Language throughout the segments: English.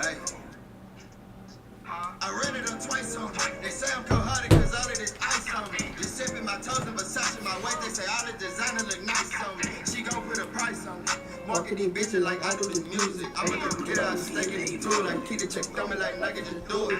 Hey. I rented them twice on me. They say I'm cold-hearted cause all of this ice on me. Just sipping my toes and Versace my waist. They say all the designer look nice on me. She gon' put a price on me. Market these bitches like I do the music. I'ma go get out and stake it and do it. Like keep the check coming like Nike just do it.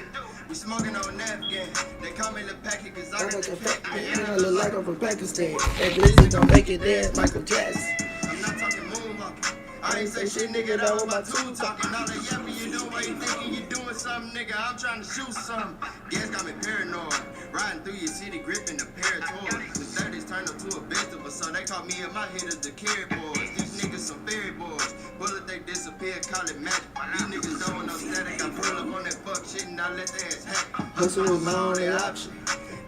We smoking on napkin. They call me the packet cause I got the fat man. I look like I'm from Pakistan. That glizzy don't make it there, Michael Jackson. I'm not talking moonwalking. I ain't say shit, nigga, that was my tool talking. All that yapping you doing, what you thinking you doing something, nigga? I'm trying to shoot something. Gas got me paranoid. Riding through your city, gripping the pair of toys. The 30s turned up to a vegetable, so they call me and my hitters the carry boys. These niggas some fairy boys. Bullet, they disappear, call it magic. These niggas don't want no static. I pull up on that fuck shit and I let their ass hack. Hustle was my only option.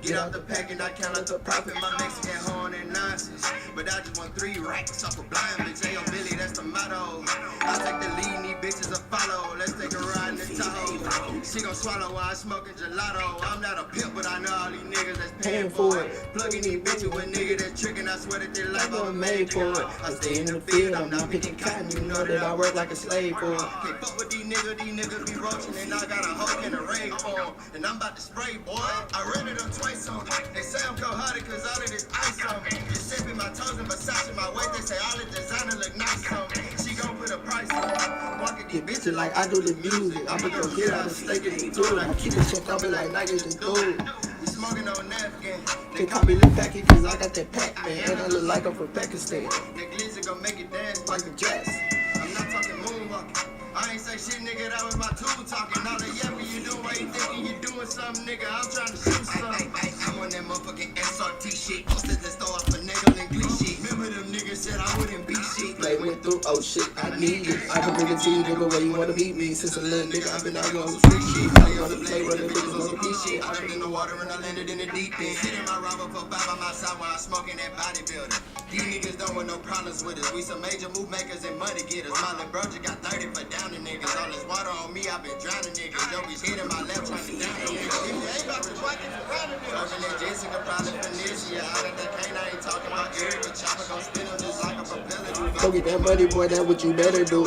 Get out the pack and I count out the profit. My Mexican horn and nonsense. But I just want 3 racks off a blind bitch. Hey, yo, Billy, that's the motto. I take the lead and these bitches a follow. Let's take a ride in the Tahoe. She gon' swallow while I'm smoking gelato. I'm not a pimp, but I know all these niggas that's paying for it. Plugging these bitches with niggas that's tricking. I swear that their life was made for it. I stay in the field, I'm not picking cotton. You know that I work like a slave for it. Can't fuck with these niggas be roaching. And I got a hoe in a rain for them. And I'm about to spray, boy. I rented them twice on me. They say I'm cold-hearted cause all of this ice on me. Just sipping my toes and Versace my waist. They say all the designer look nice on me. She gon' put a price on me. Market these bitches like I do the music. I'ma go get out and stake it and do it. I keep it checked up like Nike just do it. We smoking on napkin. They call me Lil Packy cause I got that pack, man. And I look like I'm from Pakistan. That glizzy gon' make it dance like a jazz. I'm not talking moonwalking. I ain't say shit, nigga, that was my tool talking. All the yapping you doing, what you thinking you doing something, nigga? I'm trying to shoot something. I'm on that motherfucking SRT shit. Posters that throw off a nigga and glitch shit. Remember them niggas said I wouldn't be shit. Play went through, oh shit, I need it. I can bring it to you, nigga, where you wanna beat me. Since a little nigga, I've been out on some street shit. I wanna play with the niggas on some beat shit. I jumped in the water and I landed in the deep end. Sitting my robber for 5 by my side while I'm smoking that bodybuilder. These niggas don't want no problems with us. We some major move makers and money getters. My little bro just got 30 for downing niggas. All this water on me, I've been drowning niggas. Yo, be hitting my left trying to down the niggas. If you ain't about to try, get around niggas. Talking that Jessica, probably finesse. Yeah, I got that canine talking about Eric. The chopper gon' spin him just like a propeller. Go get that money, boy, that's what you better do.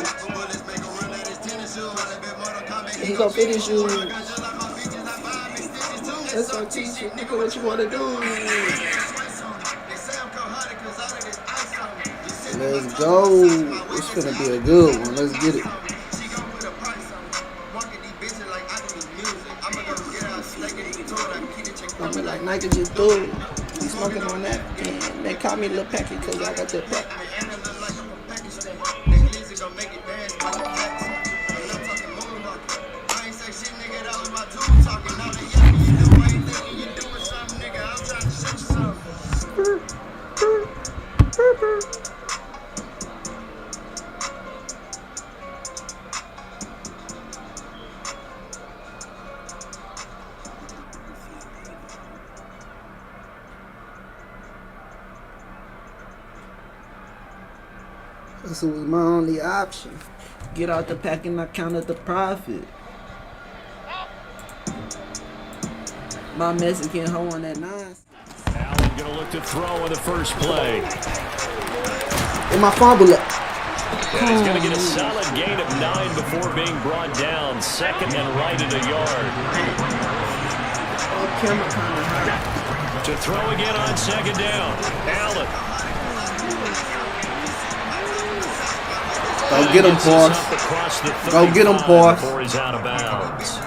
He gon' finish you. That's our teacher, nigga, what you wanna do? Let's go. It's gonna be a good one. Let's get it. I'm like Nike just do it. He's smoking on that. And they call me Lil Packy cause I got that pack. This was my only option. Get out the pack and I counted the profit. My Mexican hoe on that nonsense. Allen gonna look to throw in the first play. And my fumble up. And he's gonna get a solid gain of 9 before being brought down. 2nd and right at a yard. Oh, camera kind of high. To throw again on 2nd down. Allen. Go get him, boss. Go get him, boss. Before he's out of bounds.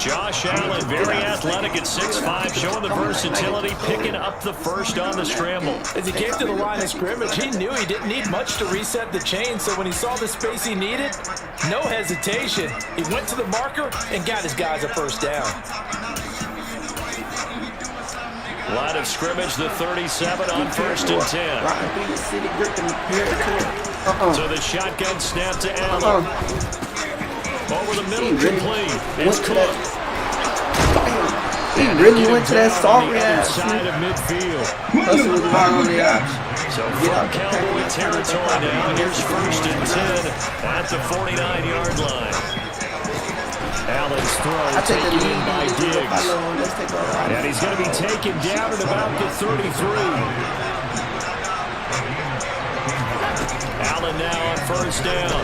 Josh Allen, very athletic at 6'5", showing the versatility, picking up the first on the scramble. As he came to the line of scrimmage, he knew he didn't need much to reset the chain, so when he saw the space he needed, no hesitation. He went to the marker and got his guys a first down. Line of scrimmage, the 37 on 1st and 10. So the shotgun snap to Allen. Over the middle, complete. It's Cook. He really went to that sorry ass. Side of midfield. Hustle was my only option. So from Cowboy territory now, here's 1st and 10 at the 49-yard line. Allen's throw taken in by Diggs. And he's going to be taken down at about the 33. Allen now on 1st down.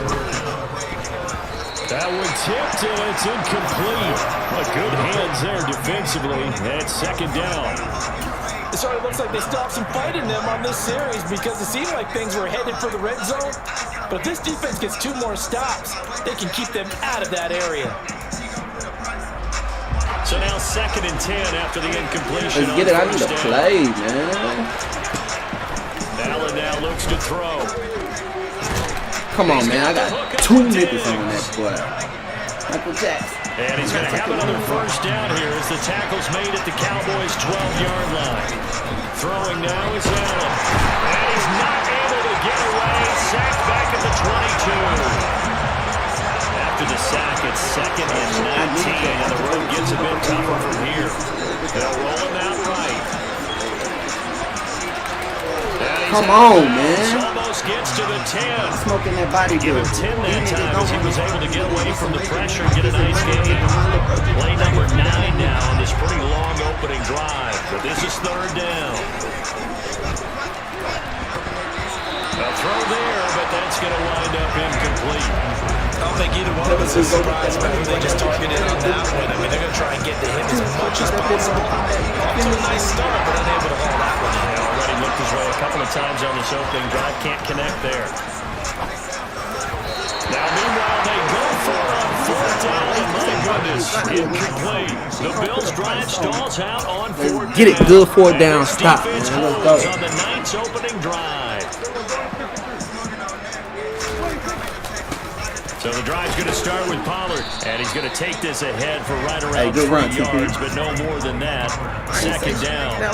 That one tipped, and it's incomplete. But good hands there defensively. And it's second down. It sort of looks like they still have some fight in them on this series because it seemed like things were headed for the red zone. But if this defense gets 2 more stops, they can keep them out of that area. So now 2nd and 10 after the incompletion. Let's get it. I need to play, man. Allen now looks to throw. Come on, man. I got 2 niggas on that boy. Michael Jackson. And he's going to have another first down here as the tackle's made at the Cowboys' 12-yard line. Throwing now is Allen. And he's not able to get away. Sacked back at the 22. After the sack, it's 2nd and 19, and the road gets a bit tougher from here. They'll roll him out right. Come on, man. Almost gets to the 10. Smoking that body Give good. him 10 that time as he was able to get away from the pressure and get a nice gain. Play number 9 now on this pretty long opening drive, but this is 3rd down. A throw there, but that's going to wind up incomplete. I don't think either one of us is surprised by who they just targeted on that one. I mean, they're going to try and get to him as much as possible. Off to a nice start, but unable to hold that one. He already looked his way a couple of times on this opening drive. Can't connect there. Now, meanwhile, they go for it on 4th down. My goodness, incomplete. The Bills drive stalls out on 4th down. Get it good 4th down. Stop, man. Let's go. On the Knights' opening drive. So the drive's going to start with Pollard, and he's going to take this ahead for right around 3 yards, but no more than that. 2nd down. Yeah,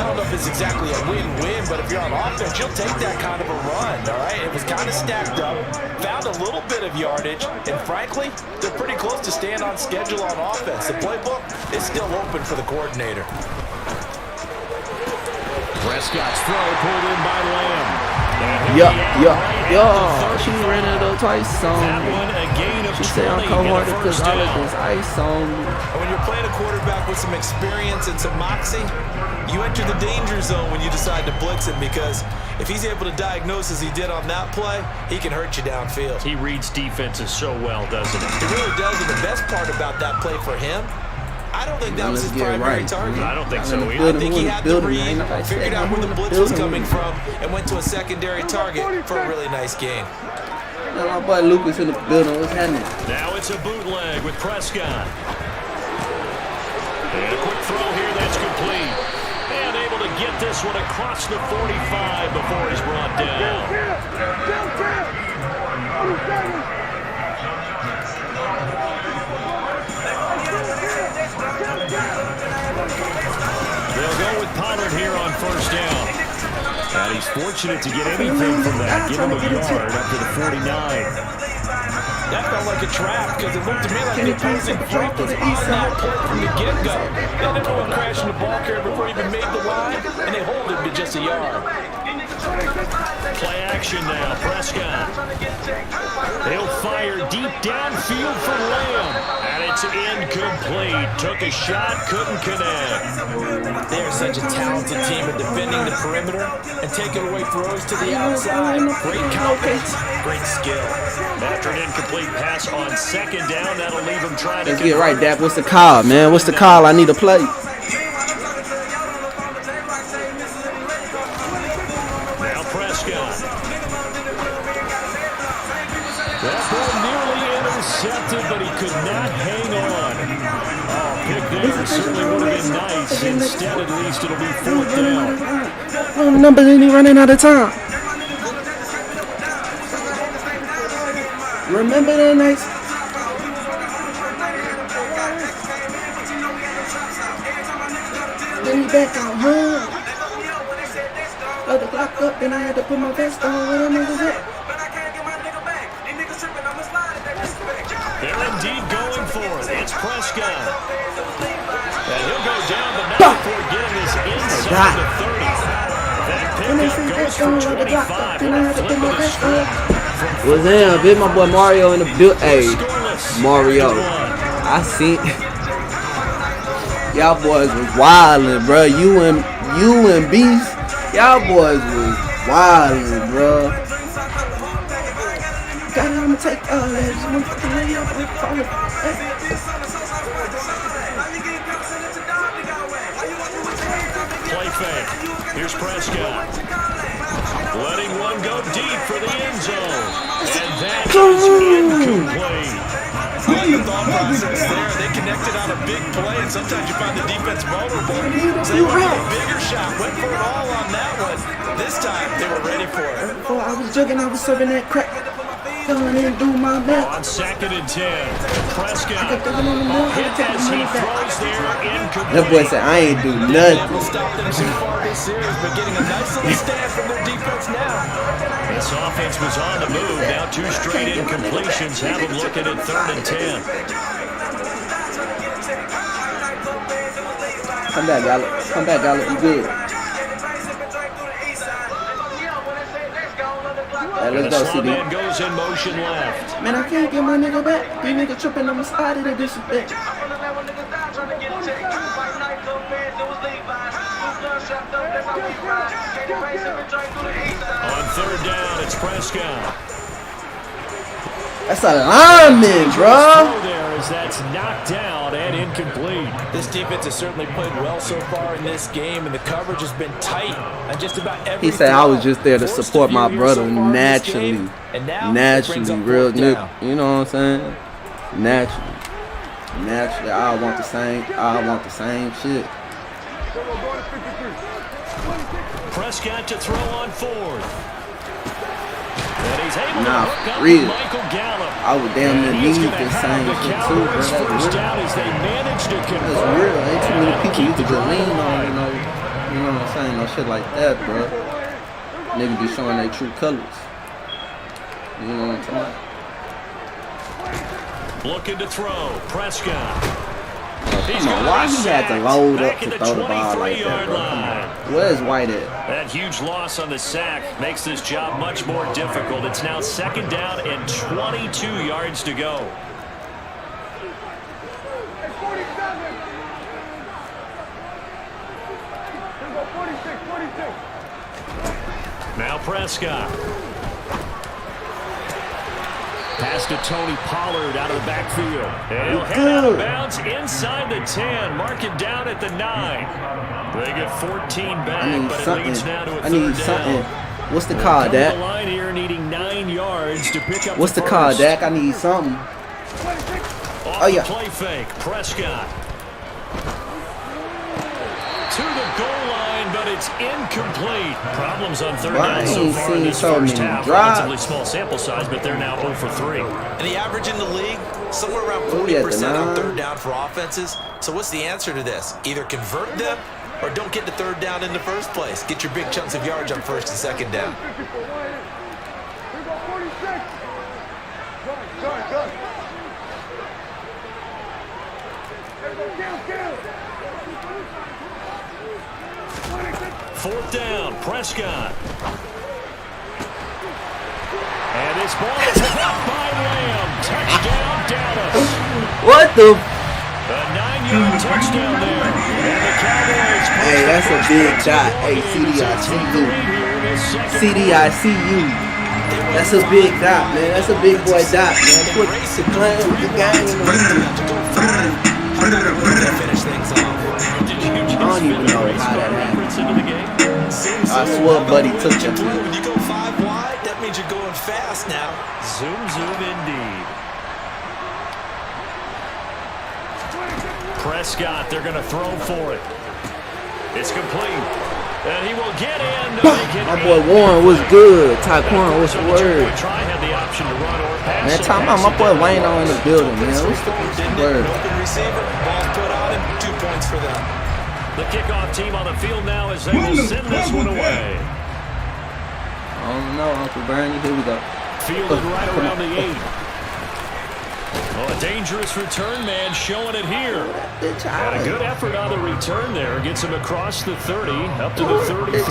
I don't know if it's exactly a win-win, but if you're on offense, you'll take that kind of a run, all right? It was kind of stacked up, found a little bit of yardage, and frankly, they're pretty close to staying on schedule on offense. The playbook is still open for the coordinator. Prescott's throw pulled in by Lamb. She ran it up twice on That me. one a gain of She 20 said I'm cold-hearted and a because first all of down. this ice on me. And when you're playing a quarterback with some experience and some moxie, you enter the danger zone when you decide to blitz him because if he's able to diagnose as he did on that play, he can hurt you downfield. He reads defenses so well, doesn't he? He really does, and the best part about that play for him, I don't think that was his primary target. I don't think so either. I think he had to read, figured out where the blitz was coming from, and went to a secondary target for a really nice gain. Now my boy Lucas in the building. What's happening? Now it's a bootleg with Prescott. And a quick throw here, that's complete. And able to get this one across the 45 before he's brought down. They'll go with Pollard here on 1st down. And he's fortunate to get anything from that. Give him a yard up to the 49. That felt like a trap because it looked to me like the opposing front was on that play from the get-go. They ended up crashing the ball carrier before he even made the line, and they hold him to just a yard. Play action now, Prescott. They'll fire deep downfield for Lamb. And it's incomplete. Took a shot, couldn't connect. They are such a talented team at defending the perimeter and taking away throws to the outside. Great confidence, great skill. After an incomplete pass on 2nd down, that'll leave him trying to Let's get right, Dap. What's the call, man? What's the call? I need to play. Now Prescott. That ball nearly intercepted, but he could not hang on. Oh, pick there certainly would have been nice. Instead, at least it'll be 4th down. Oh, the numbers ain't running out of time. Remember that night? Then he back out home. Load the clock up, then I had to put my vest on. Where the niggas at? They're indeed going for it. It's Prescott. And he'll go down, but not before getting this inside the 30. That pickup goes for 25. What's that? Bit my boy Mario in the build. Hey, Mario. I seen y'all boys was wildin', bro. You and Beast. Y'all boys was wildin', bro. Got him. take all that. Just motherfucking lay up and fall. Play fake. Here's Prescott. Letting one go deep for the end zone. And that is incomplete. I like the thought process there. They connected on a big play, and sometimes you find the defense vulnerable. So they went for a bigger shot, went for it all on that one. This time, they were ready for it. Before I was jugging, I was serving that crack. Going in, do my math. On 2nd and 10, Prescott hit as he throws there, incomplete. That boy said, I ain't do nothing. Will stop them too far this series, but getting a nice little stand from their defense now. This offense was on the move. Now 2 straight incompletions have them looking at 3rd and 10. Come back, Gallup. Come back, Gallup. You good. Right, let's go, CD. Man goes in motion left. Man, I can't get my nigga back. These niggas tripping on the side of the disrespect. On 3rd down, it's Prescott. That's a lineman, bro. There as that's knocked down and incomplete. This defense has certainly played well so far in this game, and the coverage has been tight on just about every. He said I was just there to Forced support a few my here brother so far in this naturally. game, and now Naturally, it brings up real 4th nigga. down. You know what I'm saying? Naturally. Naturally, I want the same shit. Prescott to throw on 4th. And he's able to hook up real. with Michael Gallup. I would damn near And he's need gonna this have same the shit too, bro. Cowboys That's first real. down as they manage to That's convert. real. Ain't too many people you Keep could the just lean drive on, alive. you know what I'm saying? No shit like that, bro. Nigga be showing their true colors. You know what I'm talking about? Looking to throw. Prescott. Come on, why he had to load up to throw the ball like that, bro? Come on. Where's White at? That huge loss on the sack makes this job much more difficult. It's now 2nd down and 22 yards to go. Now Prescott. Pass to Tony Pollard out of the backfield. And he'll head out of bounds inside the 10. Mark it down at the 9. They get 14 back, I need but it something. leads now to a I 3rd need down. something. What's the call, Coming to the Dak? line here, needing 9 yards to pick up What's the call, Dak? I need something. Off Oh, yeah. the play fake, Prescott. To the goal line, but it's incomplete. Problems on 3rd down so far in this first half. Relatively small sample size, but they're now 0 for 3. And the average in the league, somewhere around Who we at, the 40% on 9? 3rd down for offenses. So what's the answer to this? Either convert them or don't get to 3rd down in the first place. Get your big chunks of yards on 1st and 2nd down. Fourth down, Prescott. And this ball is caught by Lamb. Touchdown, Dallas. What the? A 9-yard touchdown there. And the Cowboys. Hey, that's a big dot. Hey, CD, I see you. CD, I see you. That's a big dot, man. That's a big boy dot, man. Put the playing with the game. Finish things off. I don't even know how that happened. I swear Buddy took it. When you go 5 wide, that means you're going fast now. Zoom, zoom indeed. Prescott, they're going to throw for it. It's complete. And he will get in. My boy Warren was good. Taekwon, what's the word? Try had the option to run or pass. Man, talking about my boy Wayne on in the building, man. What's the word? Open receiver, ball put on him, 2 points for them. The kickoff team on the field now as they will send this one away. I don't know, Uncle Bernie. Here we go. Fielded right around the 8. Well, a dangerous return man showing it here. And a good effort on the return there. Gets him across the 30, up to the 33.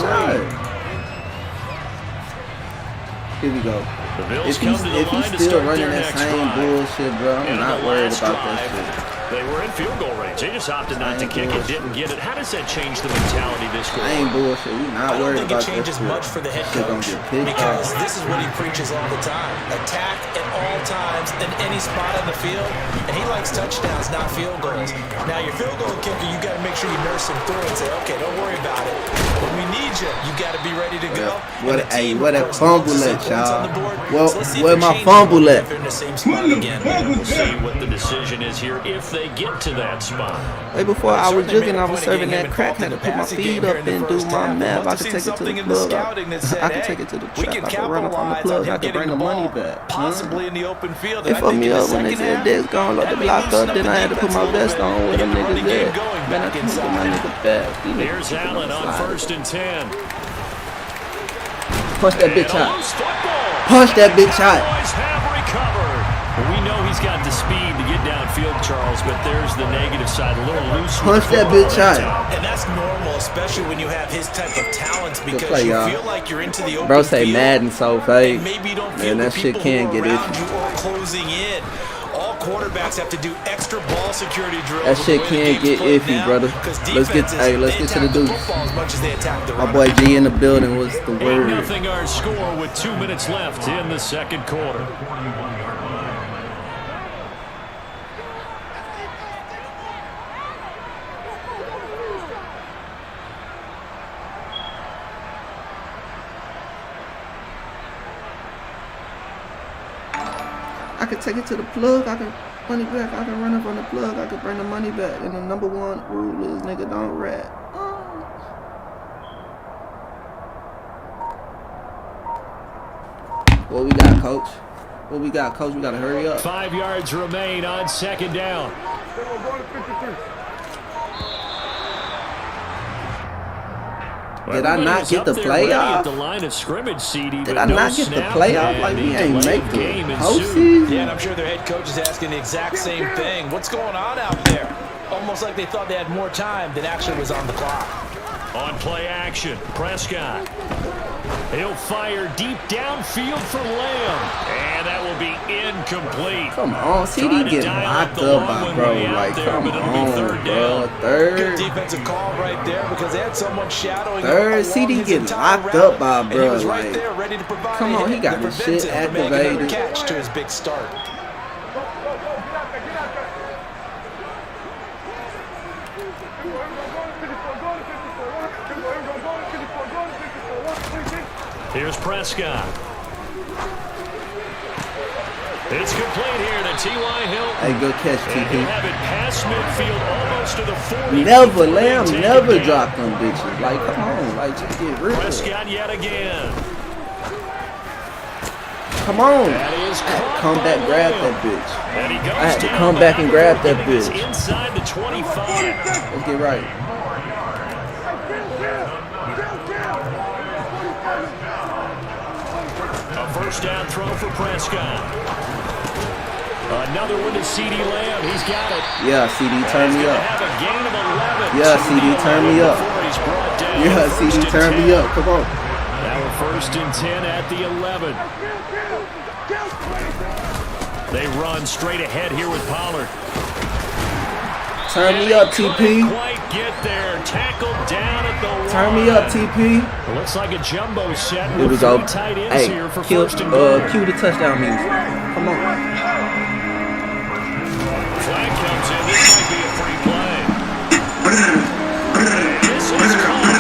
Here we go. The Bills If come he's to the line to still start running their that next same drive. bullshit, bro, I'm And not the worried last about that drive, shit. They were in field goal range. They just opted not to kick it, didn't get it. How does that change the mentality this quarter? I ain't bullshit. We not worried about that. I don't think it changes much for the head coach because this is what he preaches all the time. Attack at all times in any spot on the field, and he likes touchdowns, not field goals. Now, your field goal kicker, you got to make sure you nurse him through and say, okay, don't worry about it. When we need you, you got to be ready to go. What that fumble at, y'all? Well, where my fumble at? We'll see what the decision is here if they get to that spot. Hey, before I was jugging, I was serving that crack. Had to put my feet up and do my math. I could take it to the plug. I could take it to the trap. I could run up on the plug. I could bring the money back. Possibly in the open field. They fucked me up when they said Dex gone, let the block up. Then I had to put my vest on with them niggas there. Man, I couldn't get my nigga back. Here's Allen on 1st and 10. Punch that bitch out. Punch that bitch out. We know he's got the speed to get downfield, Charles, but there's the negative side. A little loose. Punch that bitch out. And that's normal, especially when you have his type of talents, because play, you y'all. feel like you're into the open Bro say field, Madden so fake. maybe you don't feel Man, that the shit people can who are get around itchy. you or closing in. All quarterbacks have to do extra ball security drills. That shit can get iffy, brother. Let's get to the deuce. My boy G in the building was the word. 8-0 our score with 2 minutes left in the second quarter. I could take it to the plug. I could money back. I can run up on the plug. I could bring the money back. And the number one rule is nigga don't rat. What we got, coach? What we got, coach? We gotta hurry up. 5 yards remain on 2nd down. Did I not get the playoff? Did I not get the playoff? Like we ain't make the postseason? Yeah, and I'm sure their head coach is asking the exact same thing. What's going on out there? Almost like they thought they had more time than actually was on the clock. On play action, Prescott. He'll fire deep downfield for Lamb. And that will be incomplete. Come on, CD getting locked up by bro. Like, come on, bro. Third. Good defensive call right there because they had someone shadowing. Third, CD getting locked up by bro. Right like, there, ready to provide come on, he got his shit activated. Catch to his big start. Here's Prescott. It's complete here to T.Y. Hilton. Hey, good catch, TP. And he'll have it past midfield almost to the 40. Never, Lamb never dropped them bitches. Like, come on. Like, just get real. Prescott yet again. Come on. That is I had to come back, grab that bitch. And he goes I had to down come back and grab that He's bitch. inside the 25. Let's get right. First down throw for Prescott. Another one to C.D. Lamb. He's got it. Yeah, CD, turn me up. Have a gain of 11. Yeah, CD, turn me up. Yeah, CD, turn me up. Come on. Now we're 1st and 10 at the 11. They run straight ahead here with Pollard. Turn me up, TP. Quite get there. Tackled down at the line. Turn me up, TP. It looks like a jumbo set. Here we go. Tight ends Hey, here for cue first and goal. the touchdown music. Come on. Flag comes in. This might be a free play. This is called.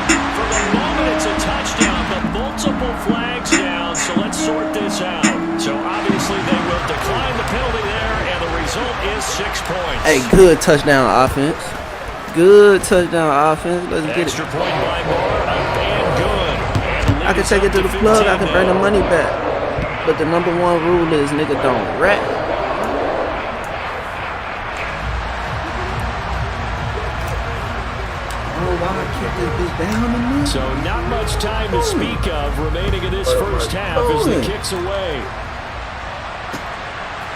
For the moment, it's a touchdown, but multiple flags down. So let's sort this out. So obviously they will decline the penalty there, and the result is 6 points. Hey, good touchdown offense. Good touchdown offense. Let's get Extra it. point by Moore, and good. And I can take it to the plug. I can bring the money back. But the number one rule is nigga don't rat. Oh, why I kept this bitch down in there? So not much time to speak of remaining in this first half as the kick's away.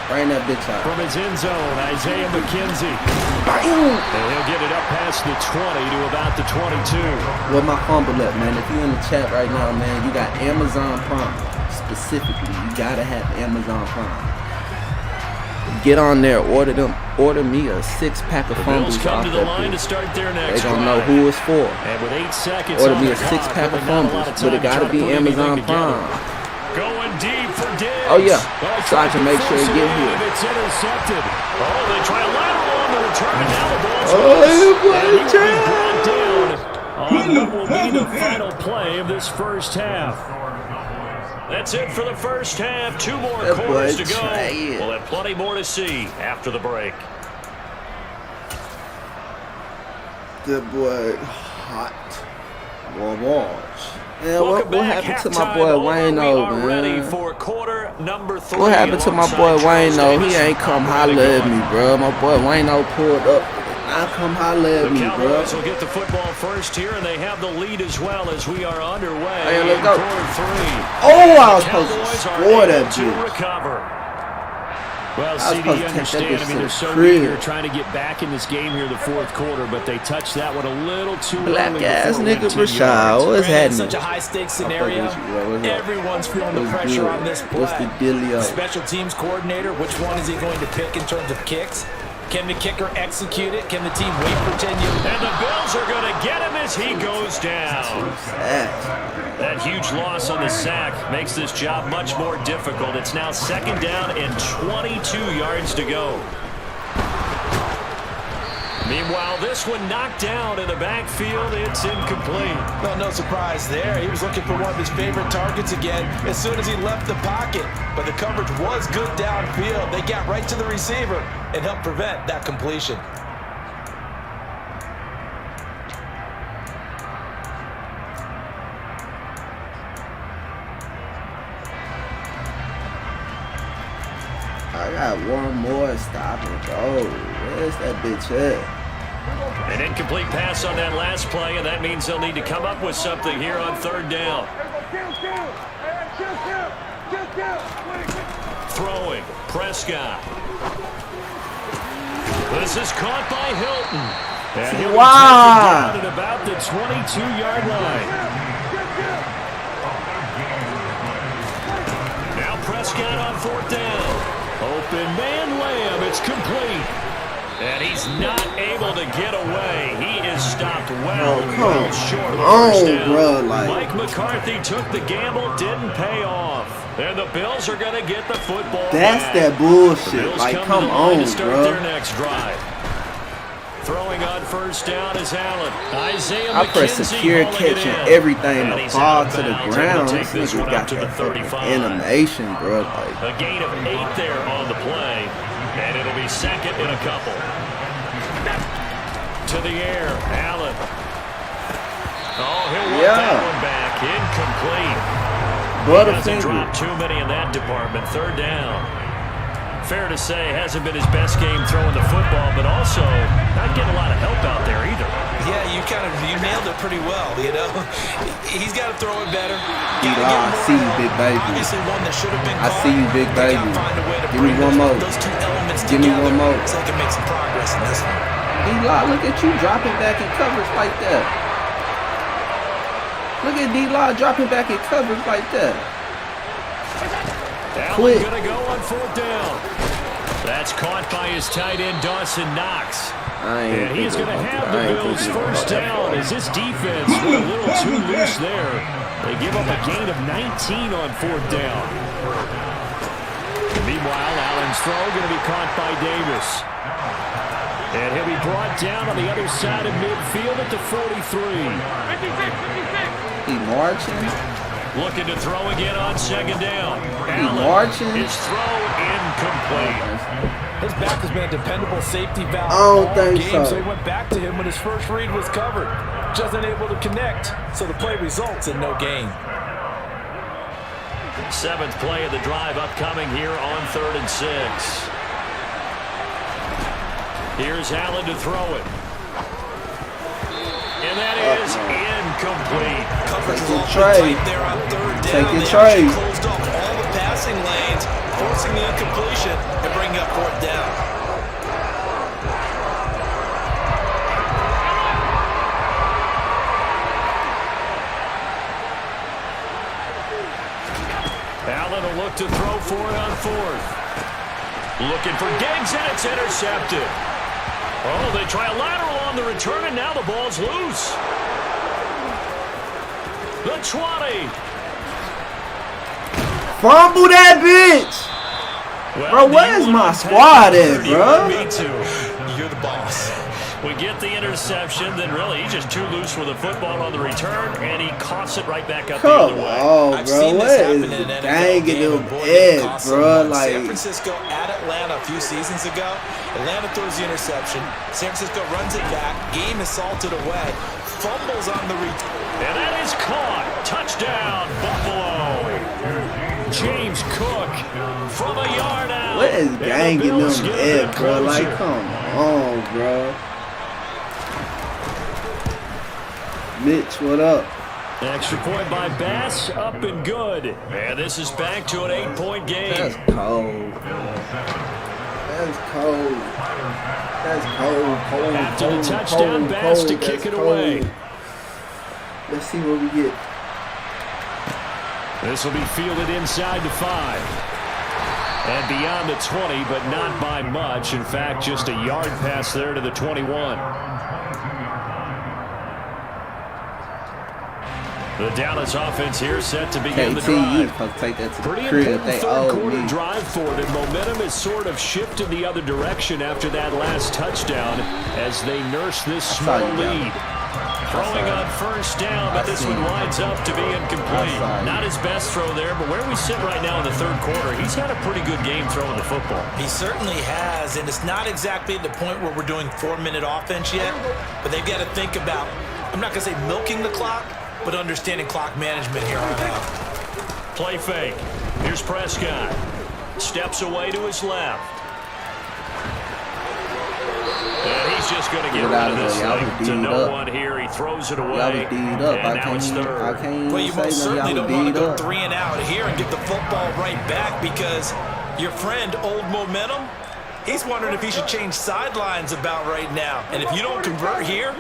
Bring that bitch out. From his end zone, Isaiah McKenzie. Bam! And he'll get it up past the 20 to about the 22. Where my fumble at, man? If you in the chat right now, man, you got Amazon Prime. Specifically, you gotta have Amazon Prime. get on there, order me a 6-pack of fumbles Come off to the that line to bitch. start their They next gonna know drive. who it's for. And with 8 seconds Order on me the a clock, 6-pack of really not a lot fumbles, but it time to gotta try to be put anything Amazon together. Prime. Going deep for Diggs. Oh yeah, They so I tried can make sure force it get in, here. It's intercepted. Oh, they try a lateral on the return. Now the ball's Oh, loose. you And he will be boy, brought down on what will be the final play of this first half. That's it for the first half. 2 more That quarters boy to go. trying. We'll have plenty more to see after the break. That boy hot. Boy, watch. Yeah, Welcome what back. happened to my Halftime boy over. Wayne, We though, are ready man? for quarter number 3. What happened to my boy Wayne, though? He ain't come holler at me, bro. My boy Wayne, pulled up. Now come holler at The me, bro. Cowboys will get the football first here, and they have the lead as well as we are underway Hey, let's in go. quarter 3. Oh, I was The supposed to Cowboys are score able that to bitch. recover. Well, I was CD, supposed you to take that understand. bitch I to mean, the they're so crib. eager trying to get back in this game here in the fourth quarter, but they touched that one a little too Black early ass before it nigga went 10 Rashad, yards. what's Granted, it's happening? such a high-stakes I'm fucking scenario. with you, bro. What's up? Everyone's feeling the What's pressure good? on this play. What's the dealio? The special teams coordinator, which one is he going to pick in terms of kicks? Can the kicker execute it? Can the team wait for 10 years? And the Bills are going to get him as he goes down. That huge loss on the sack makes this job much more difficult. It's now 2nd down and 22 yards to go. Meanwhile, this one knocked down in the backfield. It's incomplete. Well, no surprise there. He was looking for one of his favorite targets again as soon as he left the pocket. But the coverage was good downfield. They got right to the receiver and helped prevent that completion. I got one more stop and go. Where's that bitch at? An incomplete pass on that last play, and that means they'll need to come up with something here on 3rd down. Throwing, Prescott. This is caught by Hilton. And he'll be taken down at about the 22-yard line. Now Prescott on 4th down. Open man layup. It's complete. And he's not able to get away. He is stopped well short of the first down. Bro, Mike McCarthy took the gamble, didn't pay off. And the Bills are going to get the football That's back. that The bullshit. Bills Like, come come to the line on, to start bro. their next drive. Throwing on 1st down is Allen. Isaiah I press McKenzie secure hauling catch it and in. everything And to he's fall out to of the bounds, able ground. to This take this nigga one got out to the that fucking 35. animation, bro. Like, A gain of 8 there on the play. And it'll be 2nd and a couple. To the air, Allen. Oh, he'll work that one back. Incomplete. Doesn't drop too many in that department. 3rd down. Fair to say, hasn't been his best game throwing the football, but also not getting a lot of help out there either. Yeah, you nailed it pretty well, you know. He's got to throw it better. I see you, big baby. Obviously one that should have been I see you, big They baby. gotta find a way to Give me bring one more. those two elements Give me together one more. so they can make some progress in this one. D-Law, look at you dropping back in coverage like that. Look at D-Law dropping back in coverage like that. Allen gonna go on 4th down. That's caught by his tight end, Dawson Knox. And he is going to have the Bills 1st down as this defense went a little too loose there. They give up a gain of 19 on 4th down. Meanwhile, Allen's throw going to be caught by Davis. And he'll be brought down on the other side of midfield at the 43. He marching. Looking to throw again on 2nd down. Allen, marching. his throw incomplete. His back has been a dependable safety valve I don't all think game, so. They went back to him when his first read was covered. Just unable to connect, so the play results in no gain. 7th play of the drive upcoming here on 3rd and 6. Here's Allen to throw it. And that is incomplete. Coverage was Take your awfully trade. tight there on 3rd down. Take your They trade. actually closed off all the passing lanes, forcing the incompletion and bringing up 4th down. Allen will look to throw for it on 4th. Looking for Diggs, and it's intercepted. Oh, they try a lateral on the return, and now the ball's loose. The 20. Fumble that bitch. Well, Bro, where's my squad at, bro? Me too. You're the boss. We get the interception, then really he's just too loose with the football on the return, and he coughs it right back up the other way. Oh, I've bro, seen what this is happen in an the NFL dang game, in and them boy, it heads, cost bro? someone. Like, San Francisco at Atlanta a few seasons ago. Atlanta throws the interception. San Francisco runs it back. Game is salted away. Fumbles on the return. And that is caught. Touchdown, Buffalo. James Cook from a yard out. what is And the gang in them Bills get a heads, bit bro? Like, closer. come on, bro. Mitch, what up? Extra point by Bass, up and good. And this is back to an 8-point game. That's cold. That's cold. That's cold. Cold. After the cold, touchdown, cold, Bass to cold. kick That's it cold. away. Let's see what we get. This will be fielded inside the 5. And beyond the 20, but not by much. In fact, just a yard pass there to the 21. The Dallas offense here set to begin the KT, you drive. supposed to take that to Pretty the crib. important They third owe quarter me. drive for them. Momentum has sort of shifted the other direction after that last touchdown as they nurse this small you, Dallas. lead. Throwing on first down, but this one winds up to be incomplete. Not his best throw there, but where we sit right now in the third quarter, he's had a pretty good game throwing the football. He certainly has, and it's not exactly at the point where we're doing 4-minute offense yet, but they've got to think about, I'm not going to say milking the clock, but understanding clock management here on out. Play fake. Here's Prescott. Steps away to his left. And he's just going to get rid of this thing to no one here. He throws it away. Y'all was D'd up. And now it's third. I can't Well, you say most no, certainly y'all don't want to was go D'd up. 3 and out here and give the football right back because your friend, Old Momentum, he's wondering if he should change sidelines about right now. And if you don't convert here,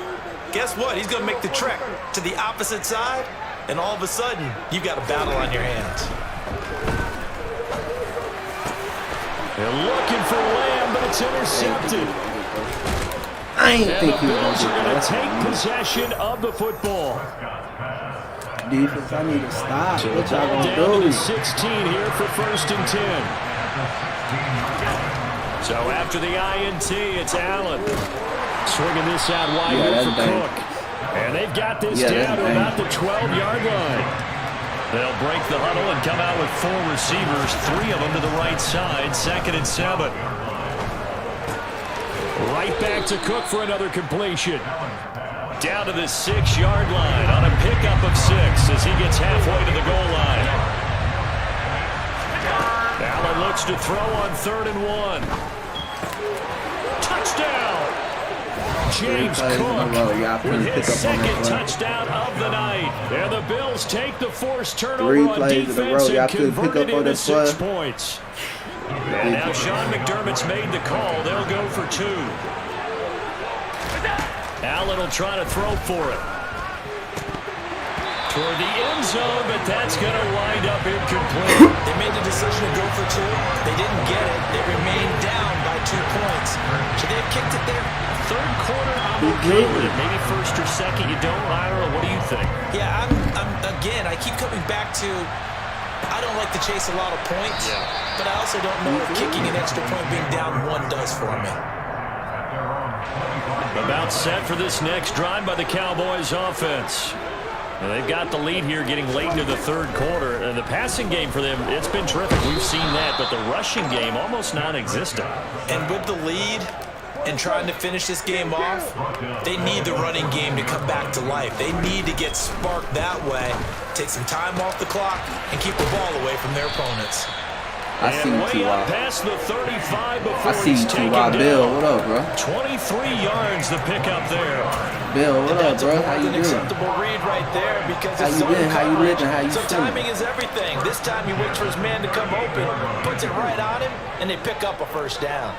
guess what? He's going to make the trek to the opposite side, and all of a sudden, you've got a battle on your hands. They're looking for Lamb, but it's intercepted. I ain't And think the he was Bills are going going to to take possession of the football. Defense, I need to stop. So What y'all ball gonna down to do? the 16 here for 1st and 10. So after the INT, it's Allen. Swinging this out wide Yeah, here for that's dang. Cook. And they've got this Yeah, down that's to dang. about the 12-yard line. They'll break the huddle and come out with 4 receivers, 3 of them to the right side, 2nd and 7. Right back to Cook for another completion. Down to the 6-yard line on a pickup of 6 as he gets halfway to the goal line. Allen looks to throw on 3rd and 1. Touchdown! James Cook with his 2nd touchdown of the night. And the Bills take the forced turnover on defense and convert it into 6 points. And now Sean McDermott's made the call. They'll go for 2. Allen will try to throw for it. Toward the end zone, but that's going to wind up incomplete. They made the decision to go for 2. They didn't get it. They remained down by 2 points. Should they have kicked it there? Third quarter, I'm okay with it. Maybe 1st or 2nd, you don't. I don't know. What do you think? Yeah, again, I keep coming back to, I don't like to chase a lot of points, but I also don't know if kicking an extra point being down 1 does for me. About set for this next drive by the Cowboys offense. And they've got the lead here getting late into the 3rd quarter. And the passing game for them, it's been terrific. We've seen that, but the rushing game almost non-existent. And with the lead and trying to finish this game off, they need the running game to come back to life. They need to get sparked that way, take some time off the clock, and keep the ball away from their opponents. I see you, T.Y. Past the 35 before I see you, T.Y. Bill, what up, bro? 23 yards the pickup there. Bill, what up, bro? How you An doing? acceptable read right there because How it's you zone been? How you coverage. living? How you So feeling? timing is everything. This time he waits for his man to come open, puts it right on him, and they pick up a 1st down.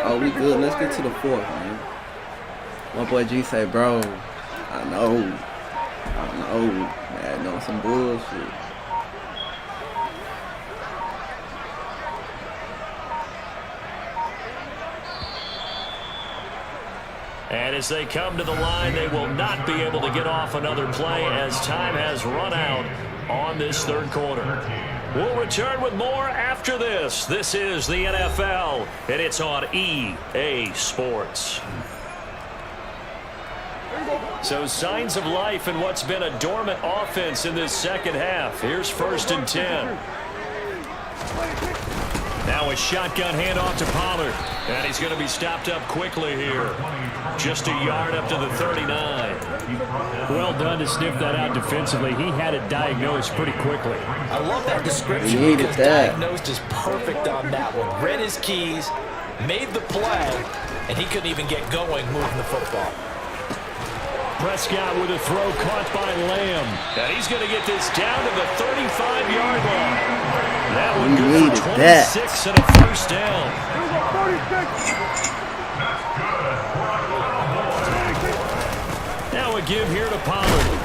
Oh, we good. Let's get to the 4th, man. My boy G say, bro, I know, man, no, some bullshit. And as they come to the line, they will not be able to get off another play as time has run out on this third quarter. We'll return with more after this. This is the NFL, and it's on EA Sports. So signs of life in what's been a dormant offense in this second half. Here's 1st and 10. Now a shotgun handoff to Pollard. And he's going to be stopped up quickly here. Just a yard up to the 39. Well done to sniff that out defensively. He had it diagnosed pretty quickly. I love that description because diagnosed is perfect on that one. Read his keys, made the play, and he couldn't even get going moving the football. Prescott with a throw caught by Lamb. And he's going to get this down to the 35-yard line. That one good for 26 and a first down. Now a give here to Pollard.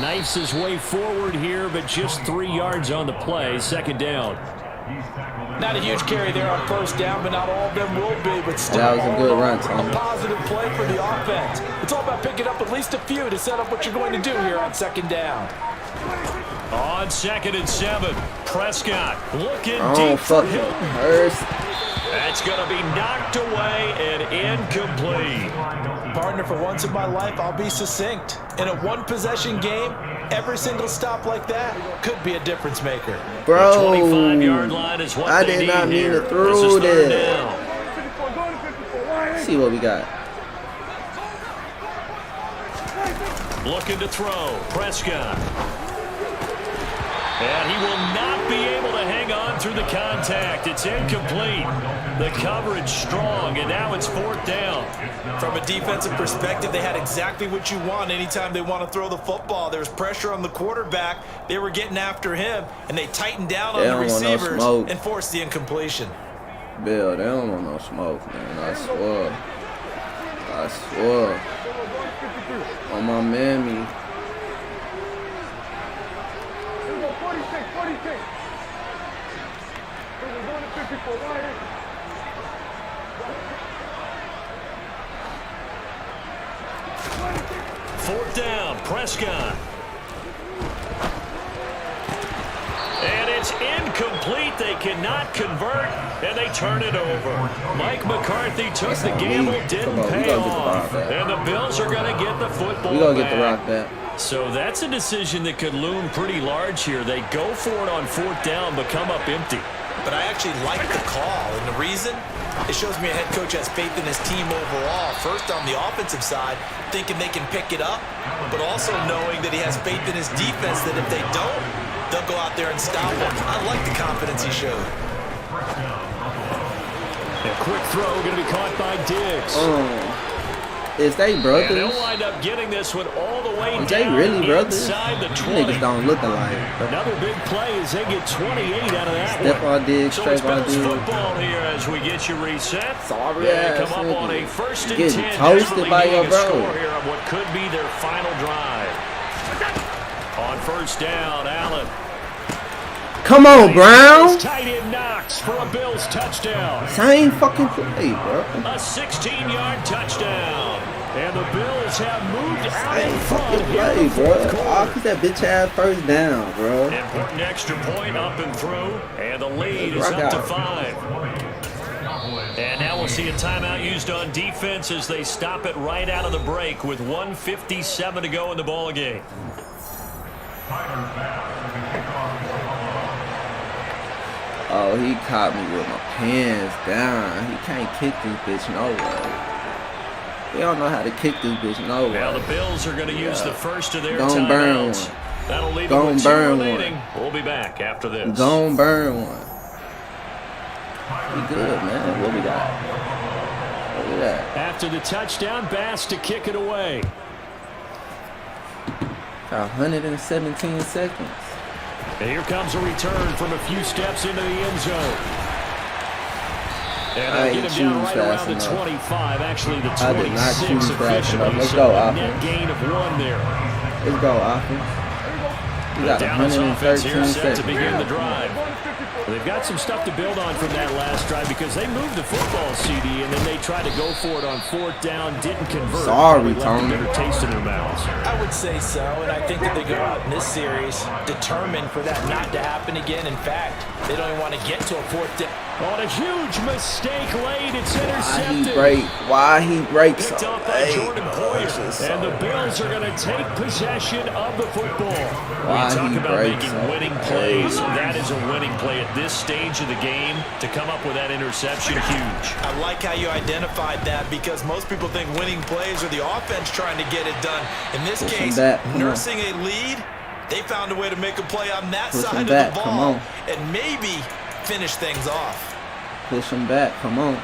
Knifes his way forward here, but just 3 yards on the play. Second down. Not a huge carry there on first down, but not all of them will be. But still, that was a good run, Tom. A positive play for the offense. It's all about picking up at least a few to set up what you're going to do here on second down. On 2nd and 7, Prescott looking deep for Hilton. That's going to be knocked away and incomplete. Partner, for once in my life, I'll be succinct. In a one-possession game, every single stop like that could be a difference maker. Bro, the 25-yard line is what I they did not need mean here. to throw This is Let's see what we got. Looking to throw, Prescott. And he will not be able to hang on through the contact. It's incomplete. The coverage strong, and now it's 4th down. From a defensive perspective, they had exactly what you want anytime they want to throw the football. There was pressure on the quarterback. They were getting after him, and they tightened down on the receivers and forced the incompletion. Bill, they don't want no smoke, man. I swear. On my mammy. 4th down, Prescott. And it's incomplete. They cannot convert, and they turn it over. Mike McCarthy took the gamble, didn't pay off. And the Bills are going to get the football We're going to get the rock back. So that's a decision that could loom pretty large here. They go for it on 4th down, but come up empty. But I actually like the call, and the reason? It shows me a head coach has faith in his team overall. First, on the offensive side, thinking they can pick it up, but also knowing that he has faith in his defense that if they don't, they'll go out there and stop him. I like the confidence he showed. A quick throw going to be caught by Diggs. Is they brothers? And they'll wind up getting this one all the way Is they really brothers? inside the 20. Niggas don't look alike. Another big play as they get 28 out of that Stephon Diggs, So it's Trayvon Bills Diggs. football here as we get you reset. Sorry, They come up on a 1st and 10. Getting toasted by your bro. Score here on what could be their final drive. On 1st down, Allen. Come on, Brown. Tight end Knox for a Bills touchdown. Same fucking play, bro. A 16-yard touchdown. And the Bills have moved out in Same front fucking here play, in the bro. fourth quarter. Oh, cause that bitch ass 1st down, bro. Important extra point up and through. And the lead is up to 5. And now we'll see a timeout used on defense as they stop it right out of the break with 1:57 to go in the ball game. Oh, he caught me with my pants down. He can't kick this bitch no way. They don't know how to kick this bitch no way. Now the Bills are going to use the first of their Don't burn timeouts. one. That'll leave Don't them with 2 burn remaining. one. We'll be back after this. Don't burn one. We good, man. What we got? Look at that. After the touchdown, Bass to kick it away. 117 seconds. And here comes a return from a few steps into the end zone. And they'll get him down right around the 25, actually the 26 officially. Let's so go, a offense. net gain of 1 there. Let's go, offense. We got The Dallas offense 113 here set seconds. to begin the drive. They've got some stuff to build on from that last drive because they moved the football, CD, and then they tried to go for it on 4th down, didn't convert. Sorry, left Tony. a bitter taste in their mouths. I would say so, and I think that they go out in this series determined for that not to happen again. In fact, they don't even want to get to a 4th down. On a huge mistake late, it's intercepted. Why he breaks Picked so up by late? Jordan Poyer. And the Bills are going to take possession of the football. We talk about making winning plays. That is a winning play at this stage of the game. To come up with that interception, huge. I like how you identified that because most people think winning plays are the offense trying to get it done. In this case, nursing a lead, they found a way to make a play on that side of the ball and maybe finish things off. Push him back. Come on.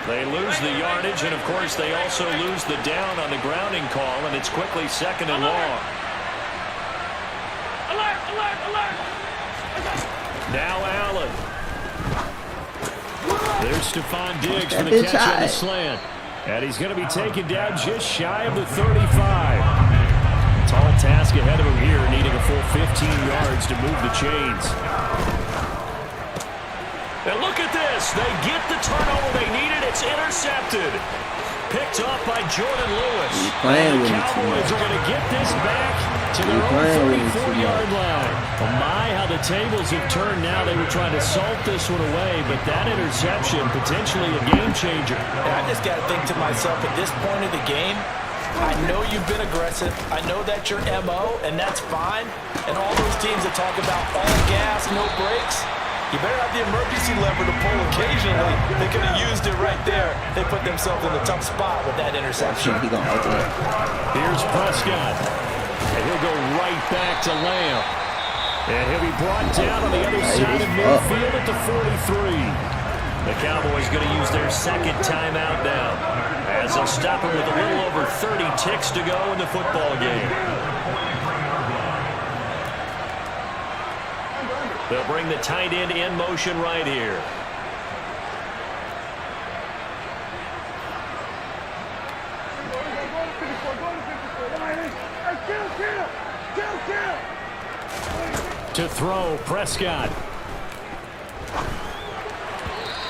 They lose the yardage, and of course they also lose the down on the grounding call, and it's quickly 2nd and long. Alert, alert, alert. Now Allen. There's Stephon Diggs for the catch on the slant. And he's going to be taken down just shy of the 35. Tall task ahead of him here, needing a full 15 yards to move the chains. And look at this. They get the turnover they needed. It's intercepted. Picked up by Jordan Lewis. The Cowboys are going to get this back to their own 34-yard line. Oh my, how the tables have turned now. They were trying to salt this one away, but that interception, potentially a game changer. And I just got to think to myself, at this point of the game, I know you've been aggressive. I know that's your MO, and that's fine. And all those teams that talk about all gas, no brakes, you better have the emergency lever to pull occasionally. They could have used it right there. They put themselves in a tough spot with that interception. Here's Prescott. And he'll go right back to Lamb. And he'll be brought down on the other side of midfield at the 43. The Cowboys going to use their 2nd timeout now, as they'll stop him with a little over 30 ticks to go in the football game. They'll bring the tight end in motion right here. To throw, Prescott.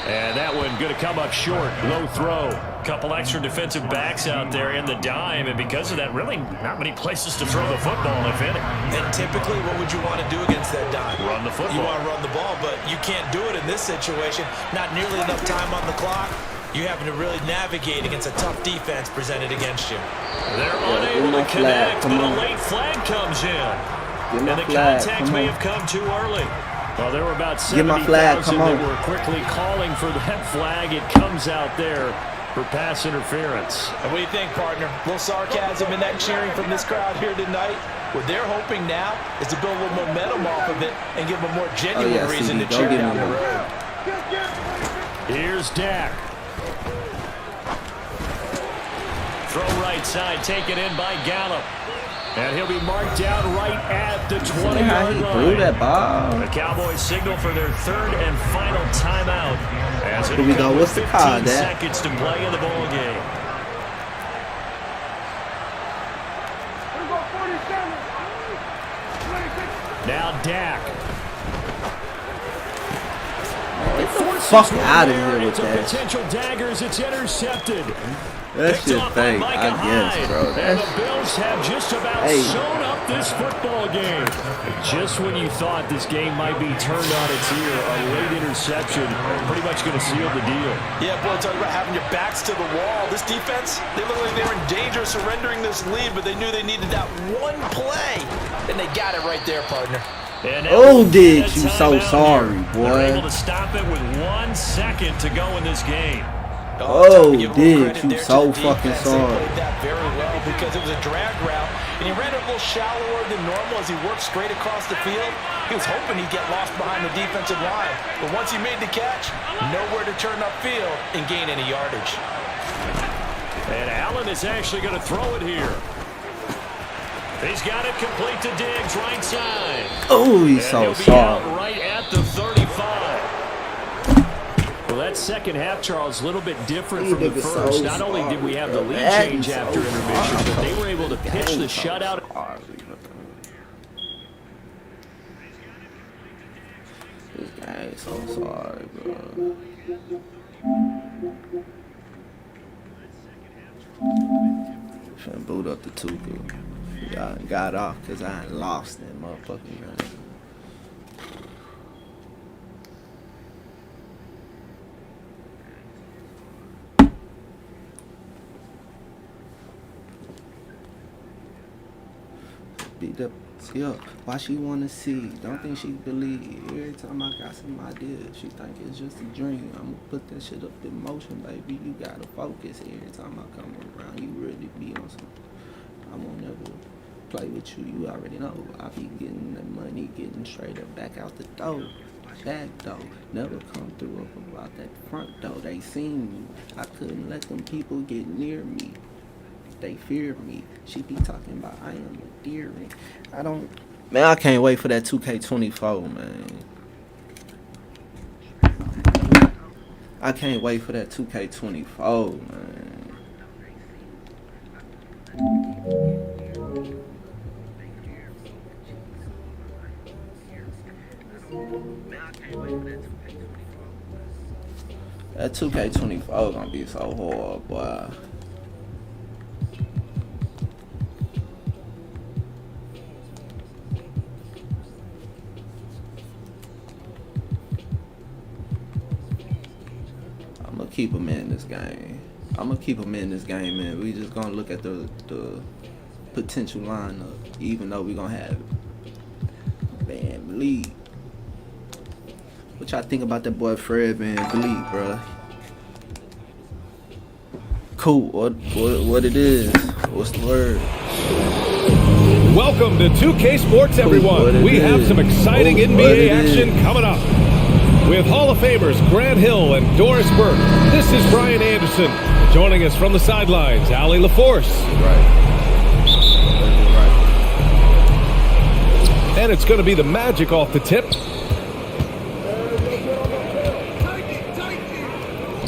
And that one going to come up short. Low throw. Couple extra defensive backs out there in the dime, and because of that, really not many places to throw the football, if any. And typically, what would you want to do against that dime? Run the football. You want to run the ball, but you can't do it in this situation. Not nearly enough time on the clock. You having to really navigate against a tough defense presented against you. They're unable to connect, but a late flag comes in. And the contact may have come too early. Well, there were about 70,000 that were quickly calling for that flag. It comes out there for pass interference. And what do you think, partner? A little sarcasm in that cheering from this crowd here tonight. What they're hoping now is to build a little momentum off of it and give them a more genuine reason to cheer down the road. Here's Dak. Throw right side, taken in by Gallup. And he'll be marked down right at the 20-yard line. The Cowboys signal for their 3rd and final timeout. As Here we go. What's the call, Dad? Seconds to play in the ball game. Now Dak. Get the fuck out of here with that. Potential daggers. It's intercepted. That's just fake, I guess, bro. And the Bills have just about sewn up this football game. Just when you thought this game might be turned on its ear, a late interception pretty much going to seal the deal. Yeah, boy, talking about having your backs to the wall. This defense, they look like they're in danger of surrendering this lead, but they knew they needed that one play, and they got it right there, partner. Oh, Diggs, you so sorry, boy. They're able to stop it with 1 second to go in this game. Oh, Diggs, you so fucking sorry. He played that very well because it was a drag route, and he ran it a little shallower than normal as he worked straight across the field. He was hoping he'd get lost behind the defensive line, but once he made the catch, nowhere to turn upfield and gain any yardage. And Allen is actually going to throw it here. He's got it complete to Diggs, right side. Oh, he's so sorry. Right at the 35. Well, that second half, Charles, a little bit different from the first. Not only did we have the lead change after intermission, but they were able to pitch the shutout. sorry, bro. Finna boot up the Tuka. Y'all got off because I ain't lost that motherfucking game. Beat up. Yo, why she wanna see? Don't think she believe. Every time I got some ideas, she think it's just a dream. I'ma put that shit up in motion, baby. You gotta focus. Every time I come around, you really be on some. I won't never play with you. You already know. I be getting the money, getting straight up back out the door. Back door, never come through up about that front door. They seen me. I couldn't let them people get near me. They fear me. She be talking about I am endearing. I don't. Man, I can't wait for that 2K24, man. I can't wait for that 2K24, man. That 2K24 gonna be so hard, boy. Keep him in this game. I'm gonna keep him in this game, man. We just gonna look at the potential lineup, even though we gonna have Van Vliet. What y'all think about that boy Fred Van Vliet, bro? Cool. What it is? What's the word? Welcome to 2K Sports, everyone. We have some exciting NBA action coming up. With Hall of Famers Grant Hill and Doris Burke, this is Brian Anderson. Joining us from the sidelines, Allie LaForce. And it's going to be the Magic off the tip.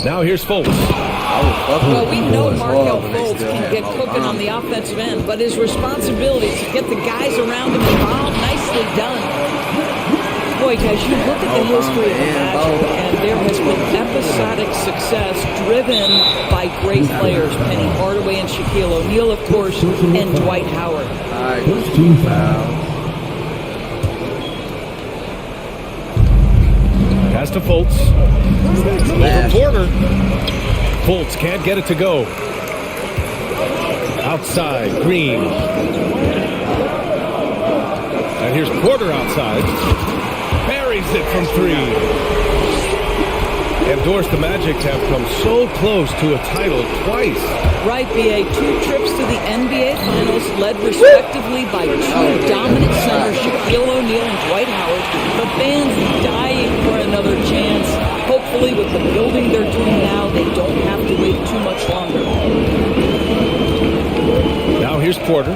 Now here's Fultz. Well, we know Markelle Fultz can get cooking on the offensive end, but his responsibility to get the guys around him involved, nicely done. Boy, guys, you look at the history of the Magic, and there has been episodic success driven by great players. Penny Hardaway and Shaquille O'Neal, of course, and Dwight Howard. All right, team foul. Pass to Fultz. Over Porter. Fultz can't get it to go. Outside, Green. And here's Porter outside. Buries it from three. And Doris, the Magic have come so close to a title twice. Right, B.A. 2 trips to the NBA Finals, led respectively by 2 dominant centers, Shaquille O'Neal and Dwight Howard. The fans dying for another chance. Hopefully, with the building they're doing now, they don't have to wait too much longer. Now here's Porter.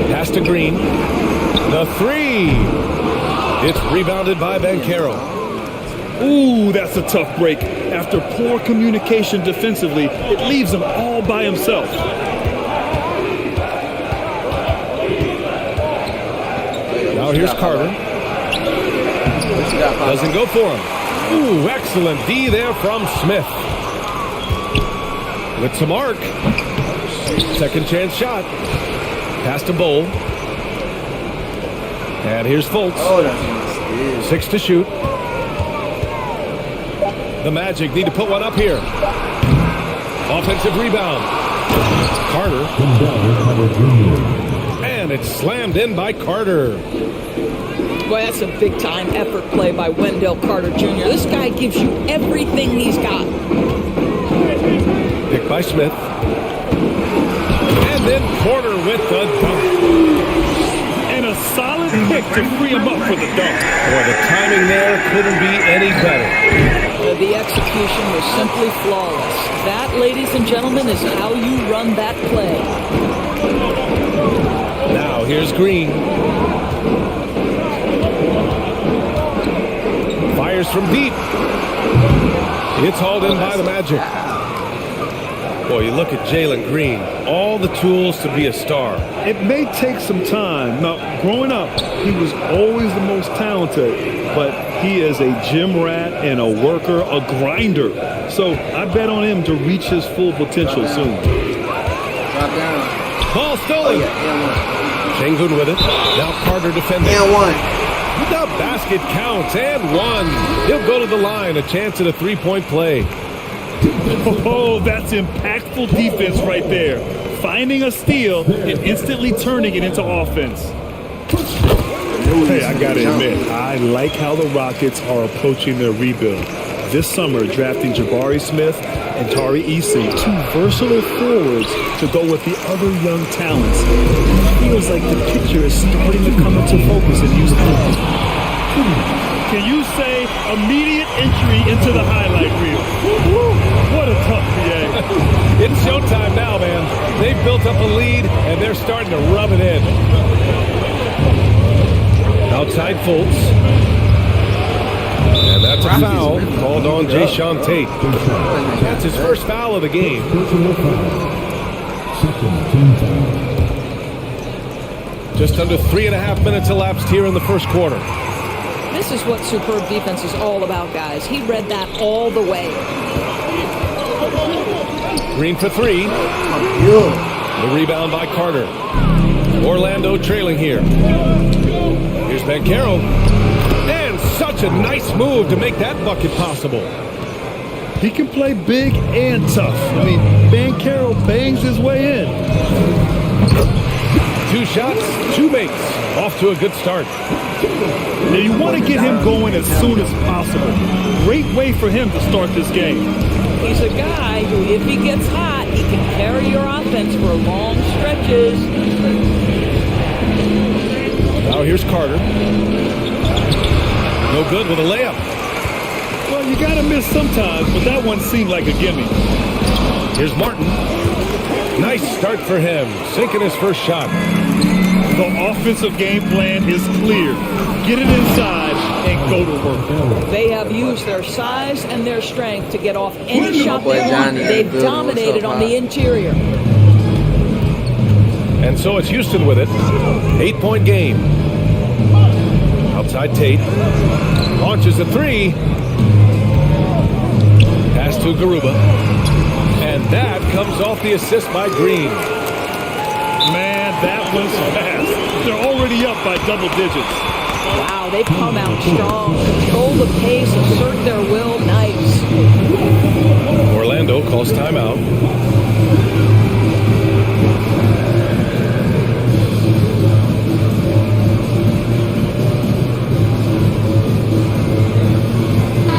Pass to Green. The three. It's rebounded by Banchero. Ooh, that's a tough break. After poor communication defensively, it leaves him all by himself. Now here's Carter. Doesn't go for him. Ooh, excellent D there from Smith. With some arc. Second chance shot. Pass to Bowl. And here's Fultz. 6 to shoot. The Magic need to put one up here. Offensive rebound. Carter. And it's slammed in by Carter. Boy, that's a big-time effort play by Wendell Carter Jr. This guy gives you everything he's got. Picked by Smith. And then Porter with the dunk. And a solid pick to free him up for the dunk. Boy, the timing there couldn't be any better. The execution was simply flawless. That, ladies and gentlemen, is how you run that play. Now here's Green. Fires from deep. It's hauled in by the Magic. Boy, you look at Jalen Green, all the tools to be a star. It may take some time. Now, growing up, he was always the most talented, but he is a gym rat and a worker, a grinder. So I bet on him to reach his full potential soon. Drop down. Ball stolen. Shengun with it. Now Carter defending. And one. The basket counts and one. He'll go to the line. A chance at a three-point play. Oh, that's impactful defense right there. Finding a steal and instantly turning it into offense. Hey, I gotta admit, I like how the Rockets are approaching their rebuild. This summer, drafting Jabari Smith and Tari Eason, two versatile forwards to go with the other young talents. It feels like the picture is starting to come into focus in Houston. Can you say immediate entry into the highlight reel? What a tough PA. It's showtime now, man. They've built up a lead, and they're starting to rub it in. Outside Fultz. And that's a foul called on Jayshawn Tate. That's his first foul of the game. Just under 3.5 minutes elapsed here in the first quarter. This is what superb defense is all about, guys. He read that all the way. Green for three. The rebound by Carter. Orlando trailing here. Here's Banchero. And such a nice move to make that bucket possible. He can play big and tough. I mean, Banchero bangs his way in. 2 shots, 2 makes. Off to a good start. Now you want to get him going as soon as possible. Great way for him to start this game. He's a guy who, if he gets hot, he can carry your offense for long stretches. Now here's Carter. No good with a layup. Well, you got to miss sometimes, but that one seemed like a gimme. Here's Martin. Nice start for him, sinking his first shot. The offensive game plan is clear. Get it inside and go to work. They have used their size and their strength to get off any shot they want. They've dominated on the interior. And so it's Houston with it. 8-point game. Outside Tate. Launches a three. Pass to Garuba. And that comes off the assist by Green. Man, that was fast. They're already up by double digits. Wow, they've come out strong. Control the pace, assert their will. Nice. Orlando calls timeout.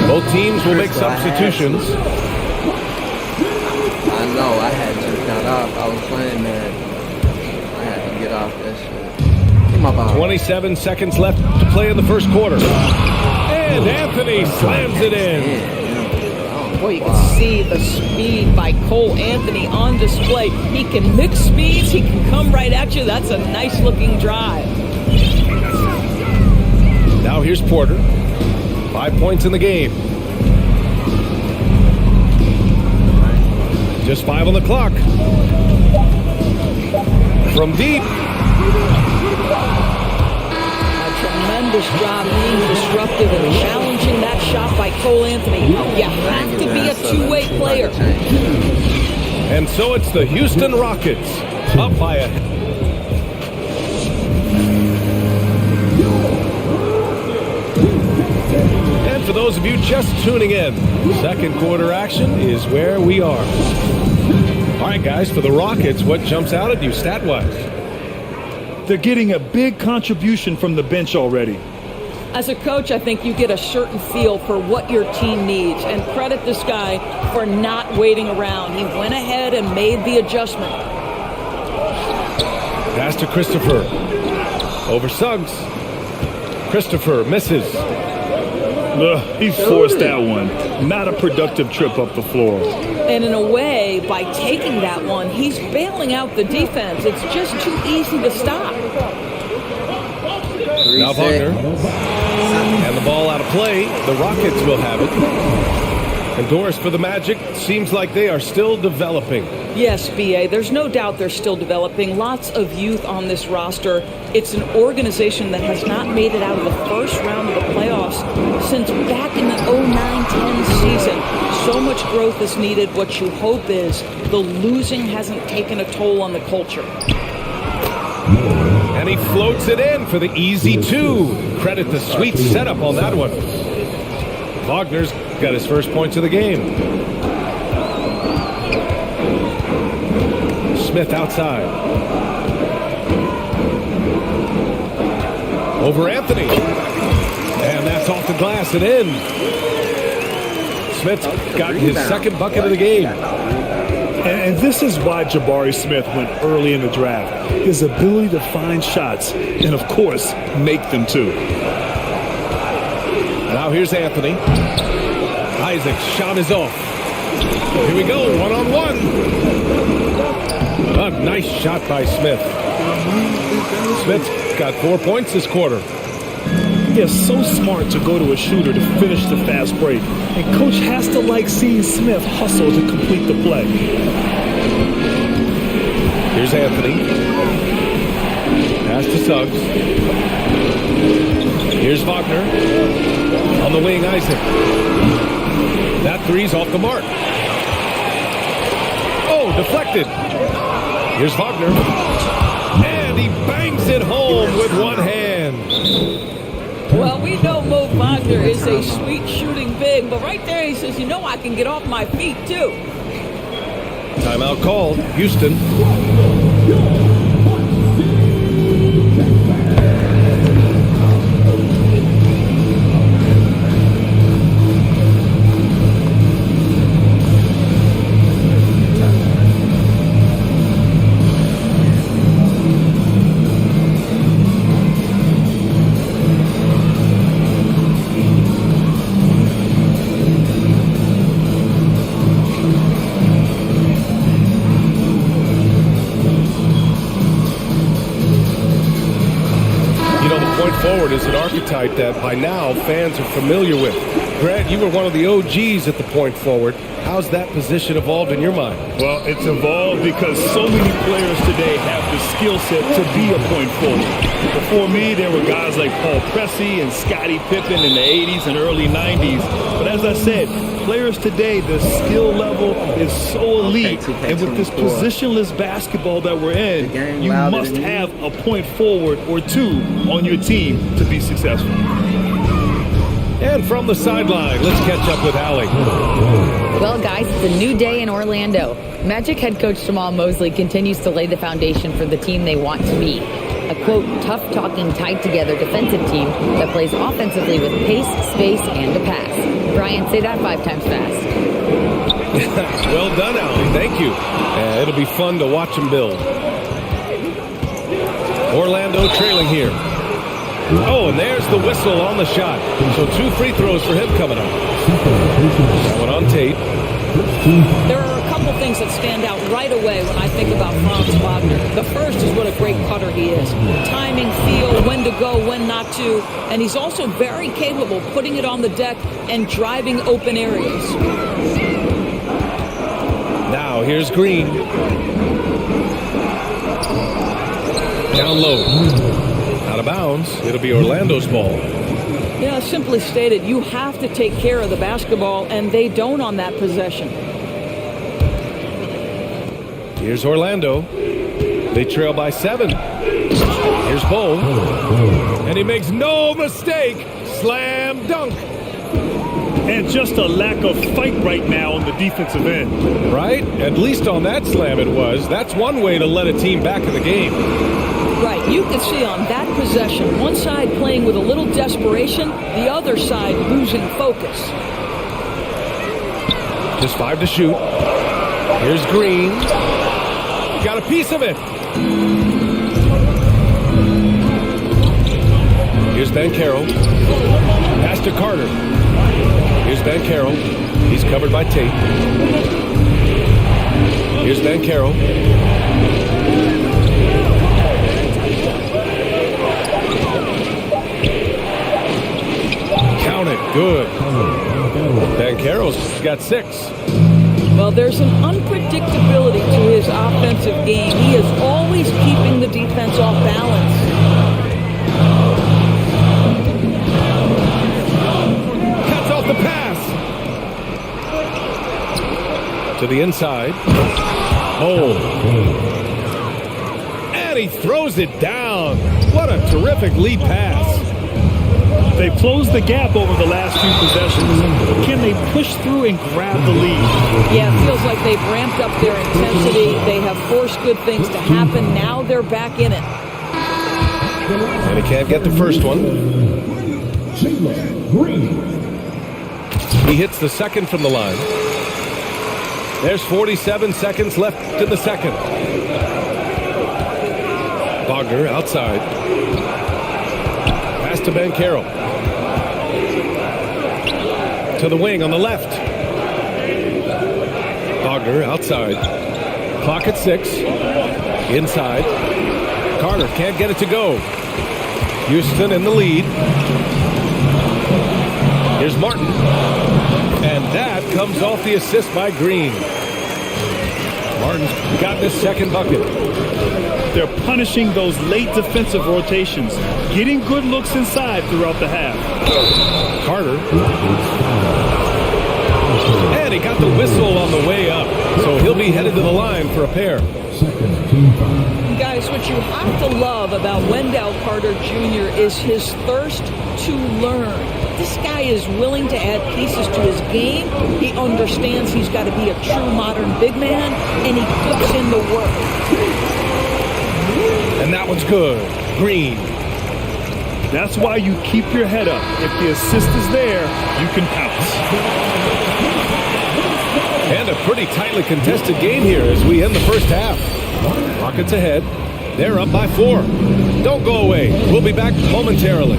Both teams will make substitutions. I know, I had just got off. I was playing that. I had to get off that shit. Get my ball. 27 seconds left to play in the first quarter. And Anthony slams it in. Boy, you can see the speed by Cole Anthony on display. He can mix speeds. He can come right at you. That's a nice-looking drive. Now here's Porter. 5 points in the game. Just 5 on the clock. From deep. A tremendous job being disruptive and challenging that shot by Cole Anthony. You have to be a two-way player. And so it's the Houston Rockets up by a... And for those of you just tuning in, second quarter action is where we are. All right, guys, for the Rockets, what jumps out at you stat-wise? They're getting a big contribution from the bench already. As a coach, I think you get a certain feel for what your team needs, and credit this guy for not waiting around. He went ahead and made the adjustment. Pass to Christopher. Over Suggs. Christopher misses. He forced that one. Not a productive trip up the floor. And in a way, by taking that one, he's bailing out the defense. It's just too easy to stop. Now Wagner. And the ball out of play. The Rockets will have it. And Doris, for the Magic, seems like they are still developing. Yes, B.A., there's no doubt they're still developing. Lots of youth on this roster. It's an organization that has not made it out of the first round of the playoffs since back in the 09-10 season. So much growth is needed. What you hope is the losing hasn't taken a toll on the culture. And he floats it in for the easy two. Credit the sweet setup on that one. Wagner's got his first points of the game. Smith outside. Over Anthony. And that's off the glass and in. Smith's got his second bucket of the game. And this is why Jabari Smith went early in the draft. His ability to find shots and, of course, make them too. Now here's Anthony. Isaac's shot is off. Here we go, one-on-one. A nice shot by Smith. Smith's got 4 points this quarter. Yeah, so smart to go to a shooter to finish the fast break. And coach has to like seeing Smith hustle to complete the play. Here's Anthony. Pass to Suggs. Here's Wagner. On the wing, Isaac. That three's off the mark. Oh, deflected. Here's Wagner. And he bangs it home with one hand. Well, we know Mo Wagner is a sweet shooting big, but right there he says, you know, I can get off my feet too. Timeout called. Houston. Forward is an archetype that by now fans are familiar with. Grant, you were one of the OGs at the point forward. How's that position evolved in your mind? Well, it's evolved because so many players today have the skill set to be a point forward. Before me, there were guys like Paul Pressey and Scottie Pippen in the 80s and early 90s. But as I said, players today, the skill level is so elite. And with this positionless basketball that we're in, you must have a point forward or two on your team to be successful. And from the sideline, let's catch up with Allie. Well, guys, it's a new day in Orlando. Magic head coach Jamal Mosley continues to lay the foundation for the team they want to be. A, quote, tough-talking, tied-together defensive team that plays offensively with pace, space, and a pass. Brian, say that 5 times fast. Well done, Allie. Thank you. It'll be fun to watch them build. Orlando trailing here. Oh, and there's the whistle on the shot. So 2 free throws for him coming up. That one on tape. There are a couple things that stand out right away when I think about Franz Wagner. The first is what a great cutter he is. Timing, feel, when to go, when not to. And he's also very capable putting it on the deck and driving open areas. Now here's Green. Down low. Out of bounds. It'll be Orlando's ball. Yeah, simply stated, you have to take care of the basketball, and they don't on that possession. Here's Orlando. They trail by 7. Here's Bull. And he makes no mistake. Slam dunk. And just a lack of fight right now on the defensive end. Right? At least on that slam it was. That's one way to let a team back in the game. Right, you can see on that possession, one side playing with a little desperation, the other side losing focus. Just 5 to shoot. Here's Green. Got a piece of it. Here's Banchero. Pass to Carter. Here's Banchero. He's covered by Tate. Here's Banchero. Count it. Good. Banchero's got 6. Well, there's an unpredictability to his offensive game. He is always keeping the defense off balance. Cuts off the pass. To the inside. Oh. And he throws it down. What a terrific lead pass. They've closed the gap over the last few possessions. Can they push through and grab the lead? Yeah, it feels like they've ramped up their intensity. They have forced good things to happen. Now they're back in it. And he can't get the first one. He hits the second from the line. There's 47 seconds left in the second. Wagner outside. Pass to Banchero. To the wing on the left. Wagner outside. Clock at 6. Inside. Carter can't get it to go. Houston in the lead. Here's Martin. And that comes off the assist by Green. Martin's got his second bucket. They're punishing those late defensive rotations, getting good looks inside throughout the half. Carter. And he got the whistle on the way up, so he'll be headed to the line for a pair. Guys, what you have to love about Wendell Carter Jr. is his thirst to learn. This guy is willing to add pieces to his game. He understands he's got to be a true modern big man, and he puts in the work. And that one's good. Green. That's why you keep your head up. If the assist is there, you can pounce. And a pretty tightly contested game here as we end the first half. Rockets ahead. They're up by 4. Don't go away. We'll be back momentarily.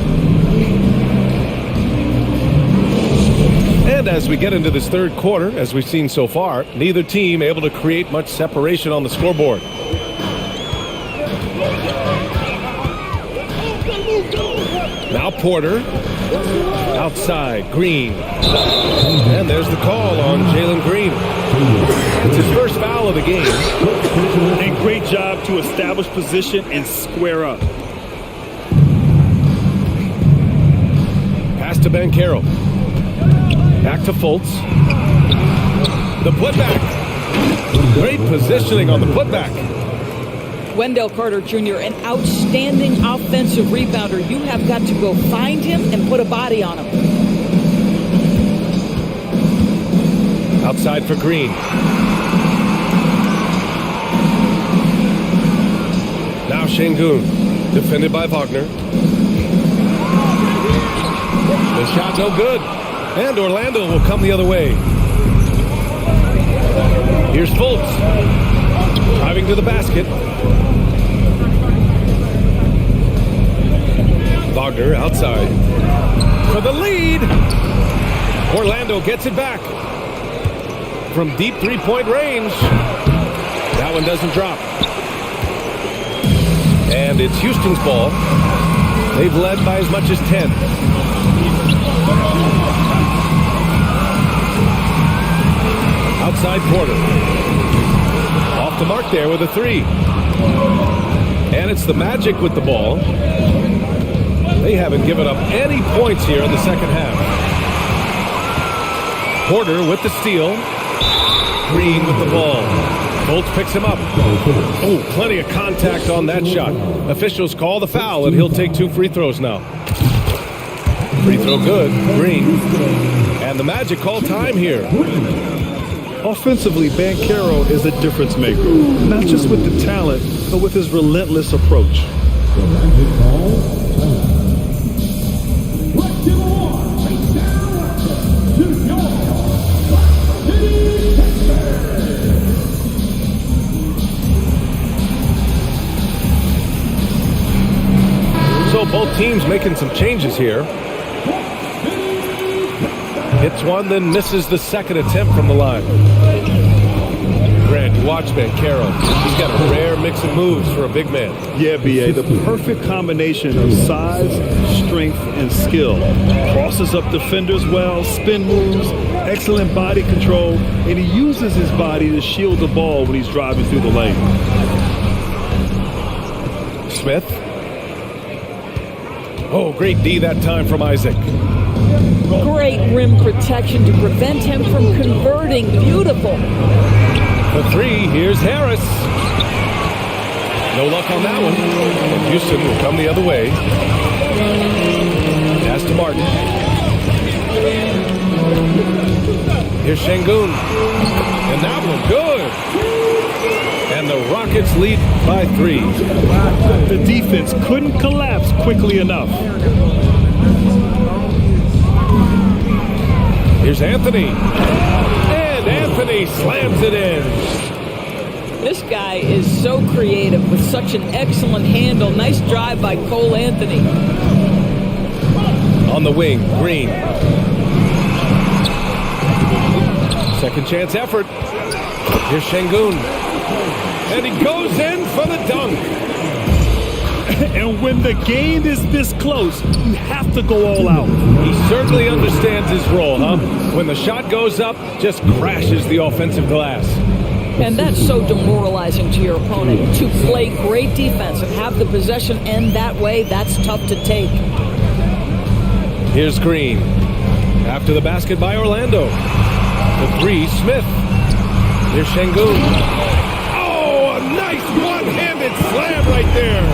And as we get into this third quarter, as we've seen so far, neither team able to create much separation on the scoreboard. Now Porter. Outside, Green. And there's the call on Jalen Green. It's his first foul of the game. And great job to establish position and square up. Pass to Banchero. Back to Fultz. The putback. Great positioning on the putback. Wendell Carter Jr., an outstanding offensive rebounder. You have got to go find him and put a body on him. Outside for Green. Now Şengün, defended by Wagner. The shot no good. And Orlando will come the other way. Here's Fultz. Driving to the basket. Wagner outside. For the lead. Orlando gets it back. From deep three-point range. That one doesn't drop. And it's Houston's ball. They've led by as much as 10. Outside Porter. Off the mark there with a 3. And it's the Magic with the ball. They haven't given up any points here in the second half. Porter with the steal. Green with the ball. Fultz picks him up. Oh, plenty of contact on that shot. Officials call the foul, and he'll take 2 free throws now. Free throw good. Green. And the Magic call time here. Offensively, Banchero is a difference maker, not just with the talent, but with his relentless approach. So both teams making some changes here. Hits one, then misses the second attempt from the line. Grant, you watch Bancaro. He's got a rare mix of moves for a big man. Yeah, B.A., the perfect combination of size, strength, and skill. Crosses up defenders well, spin moves, excellent body control, and he uses his body to shield the ball when he's driving through the lane. Smith. Oh, great D that time from Isaac. Great rim protection to prevent him from converting. Beautiful. For three, here's Harris. No luck on that one. And Houston will come the other way. Pass to Martin. Here's Şengün. And that one good. And the Rockets lead by 3. The defense couldn't collapse quickly enough. Here's Anthony. And Anthony slams it in. This guy is so creative with such an excellent handle. Nice drive by Cole Anthony. On the wing, Green. Second chance effort. Here's Şengün. And he goes in for the dunk. And when the game is this close, you have to go all out. He certainly understands his role, huh? When the shot goes up, just crashes the offensive glass. And that's so demoralizing to your opponent. To play great defense and have the possession end that way, that's tough to take. Here's Green. After the basket by Orlando. The three, Smith. Here's Şengün. Oh, a nice one-handed slam right there.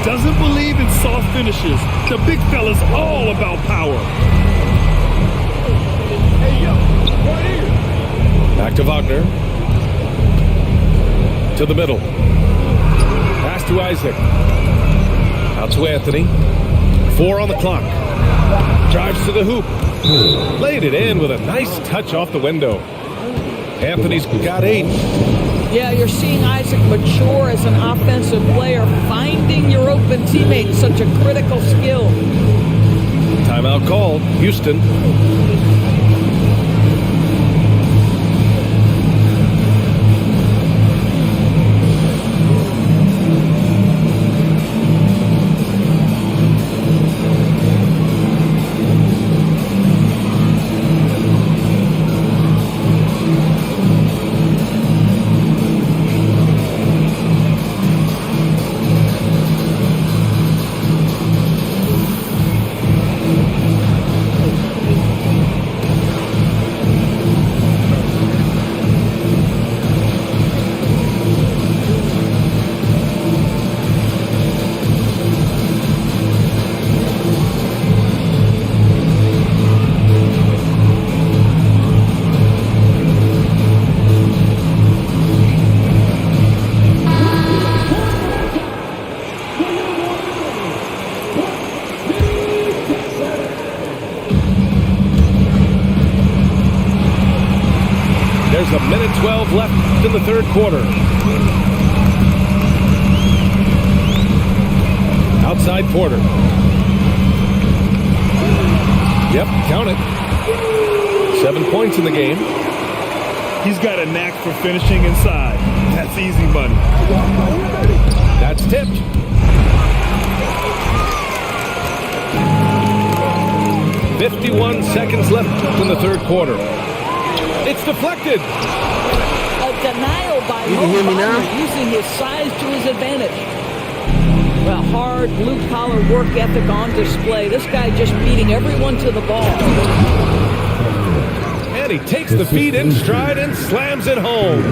Doesn't believe in soft finishes. The big fella's all about power. Back to Wagner. To the middle. Pass to Isaac. Out to Anthony. 4 on the clock. Drives to the hoop. Laid it in with a nice touch off the window. Anthony's got 8. Yeah, you're seeing Isaac mature as an offensive player. Finding your open teammate, such a critical skill. Timeout called. Houston. There's a minute 12 left in the third quarter. Outside Porter. Yep, count it. 7 points in the game. He's got a knack for finishing inside. That's easy money. That's tipped. .51 seconds left in the third quarter. It's deflected. A denial by You can hear me now? using his size to his advantage. A hard blue-collar work ethic on display. This guy just beating everyone to the ball. And he takes the feed in stride and slams it home.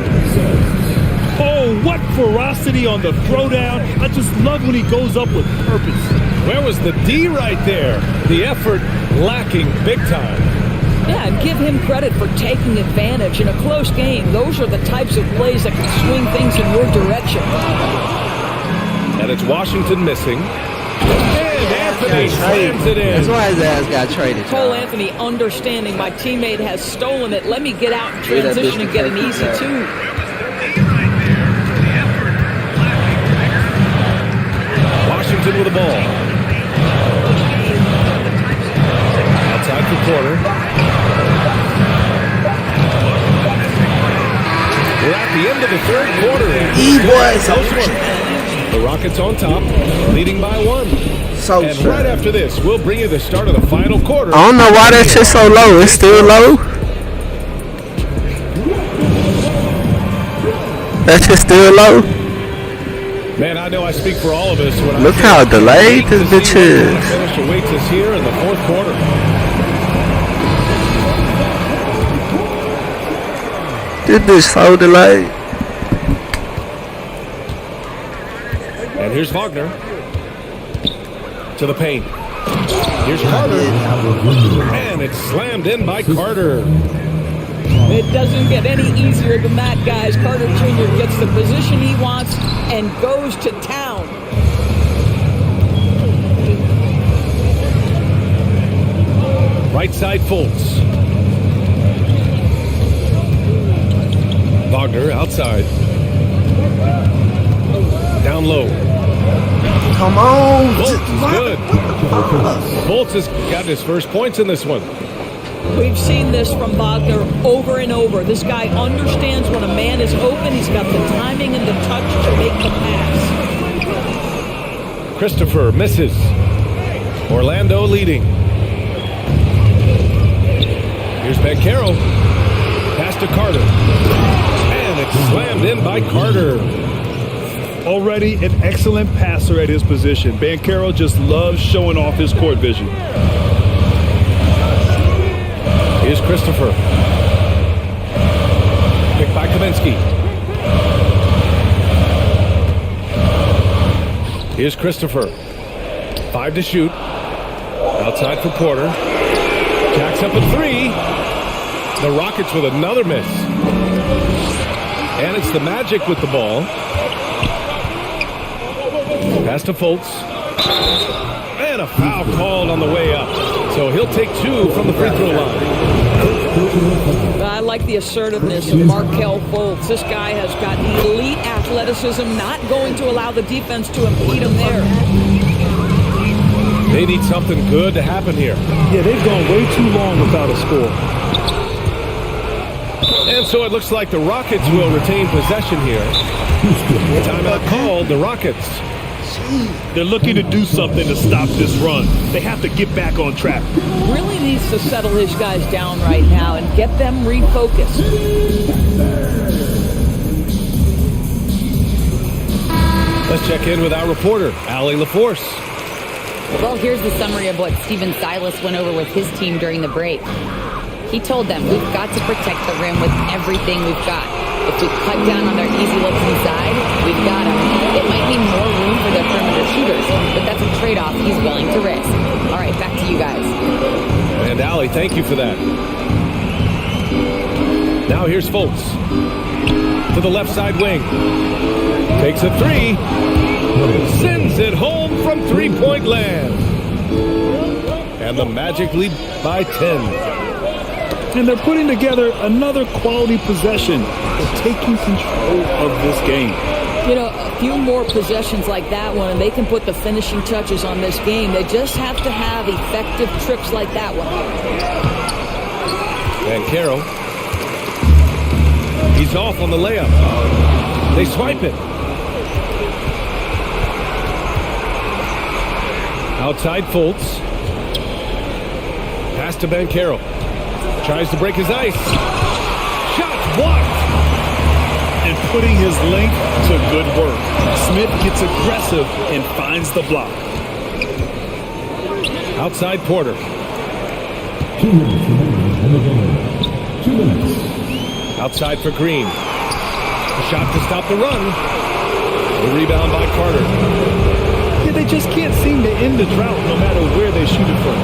Oh, what ferocity on the throwdown. I just love when he goes up with purpose. Where was the D right there? The effort lacking big time. Yeah, and give him credit for taking advantage in a close game. Those are the types of plays that can swing things in your direction. And it's Washington missing. And Anthony slams it in. That's why his ass got traded. Cole Anthony understanding my teammate has stolen it. Let me get out in transition and get an easy 2. Washington with the ball. Outside for Porter. We're at at the end of the third quarter. The Rockets on top, leading by 1. And right after this, we'll bring you the start of the final quarter. I don't know why that shit's so low. It's still low. That shit's still low. Man, I know I speak for all of us when Look how delayed this bitch is. Finish awaits us here in the fourth quarter. This bitch so delayed. And here's Wagner to the paint. Here's Carter. And it's slammed in by Carter. It doesn't get any easier than that, guys. Carter Jr. gets the position he wants and goes to town. Right side Fultz. Wagner outside. Down low. Come on. Fultz is good. Fultz has got his first points in this one. We've seen this from Wagner over and over. This guy understands when a man is open. He's got the timing and the touch to make the pass. Christopher misses. Orlando leading. Here's Bancaro. Pass to Carter. And it's slammed in by Carter. Already an excellent passer at his position. Bancaro just loves showing off his court vision. Here's Christopher. Picked by Kaminsky. Here's Christopher. 5 to shoot. Outside for Porter. Jacks up a 3. The Rockets with another miss. And it's the Magic with the ball. Pass to Fultz. And a foul called on the way up. So he'll take 2 from the free throw line. I like the assertiveness of Markelle Fultz. This guy has got elite athleticism, not going to allow the defense to impede him there. They need something good to happen here. Yeah, they've gone way too long without a score. And so it looks like the Rockets will retain possession here. Timeout called, the Rockets. They're looking to do something to stop this run. They have to get back on track. Really needs to settle his guys down right now and get them refocused. Let's check in with our reporter, Allie LaForce. Well, here's the summary of what Steven Silas went over with his team during the break. He told them, we've got to protect the rim with everything we've got. If we cut down on their easy looks inside, we've got them. It might mean more room for their perimeter shooters, but that's a trade-off he's willing to risk. All right, back to you guys. And Allie, thank you for that. Now here's Fultz. To the left side wing. Takes a 3. Sends it home from three-point land. And the Magic lead by 10. And they're putting together another quality possession. They're taking control of this game. You know, a few more possessions like that one, and they can put the finishing touches on this game. They just have to have effective trips like that one. Bancaro. He's off on the layup. They swipe it. Outside Fultz. Pass to Bancaro. Tries to break his ice. Shot blocked. And putting his length to good work. Smith gets aggressive and finds the block. Outside Porter. 2 minutes. 2 minutes. Outside for Green. A shot to stop the run. The rebound by Carter. Yeah, they just can't seem to end the drought no matter where they shoot it from.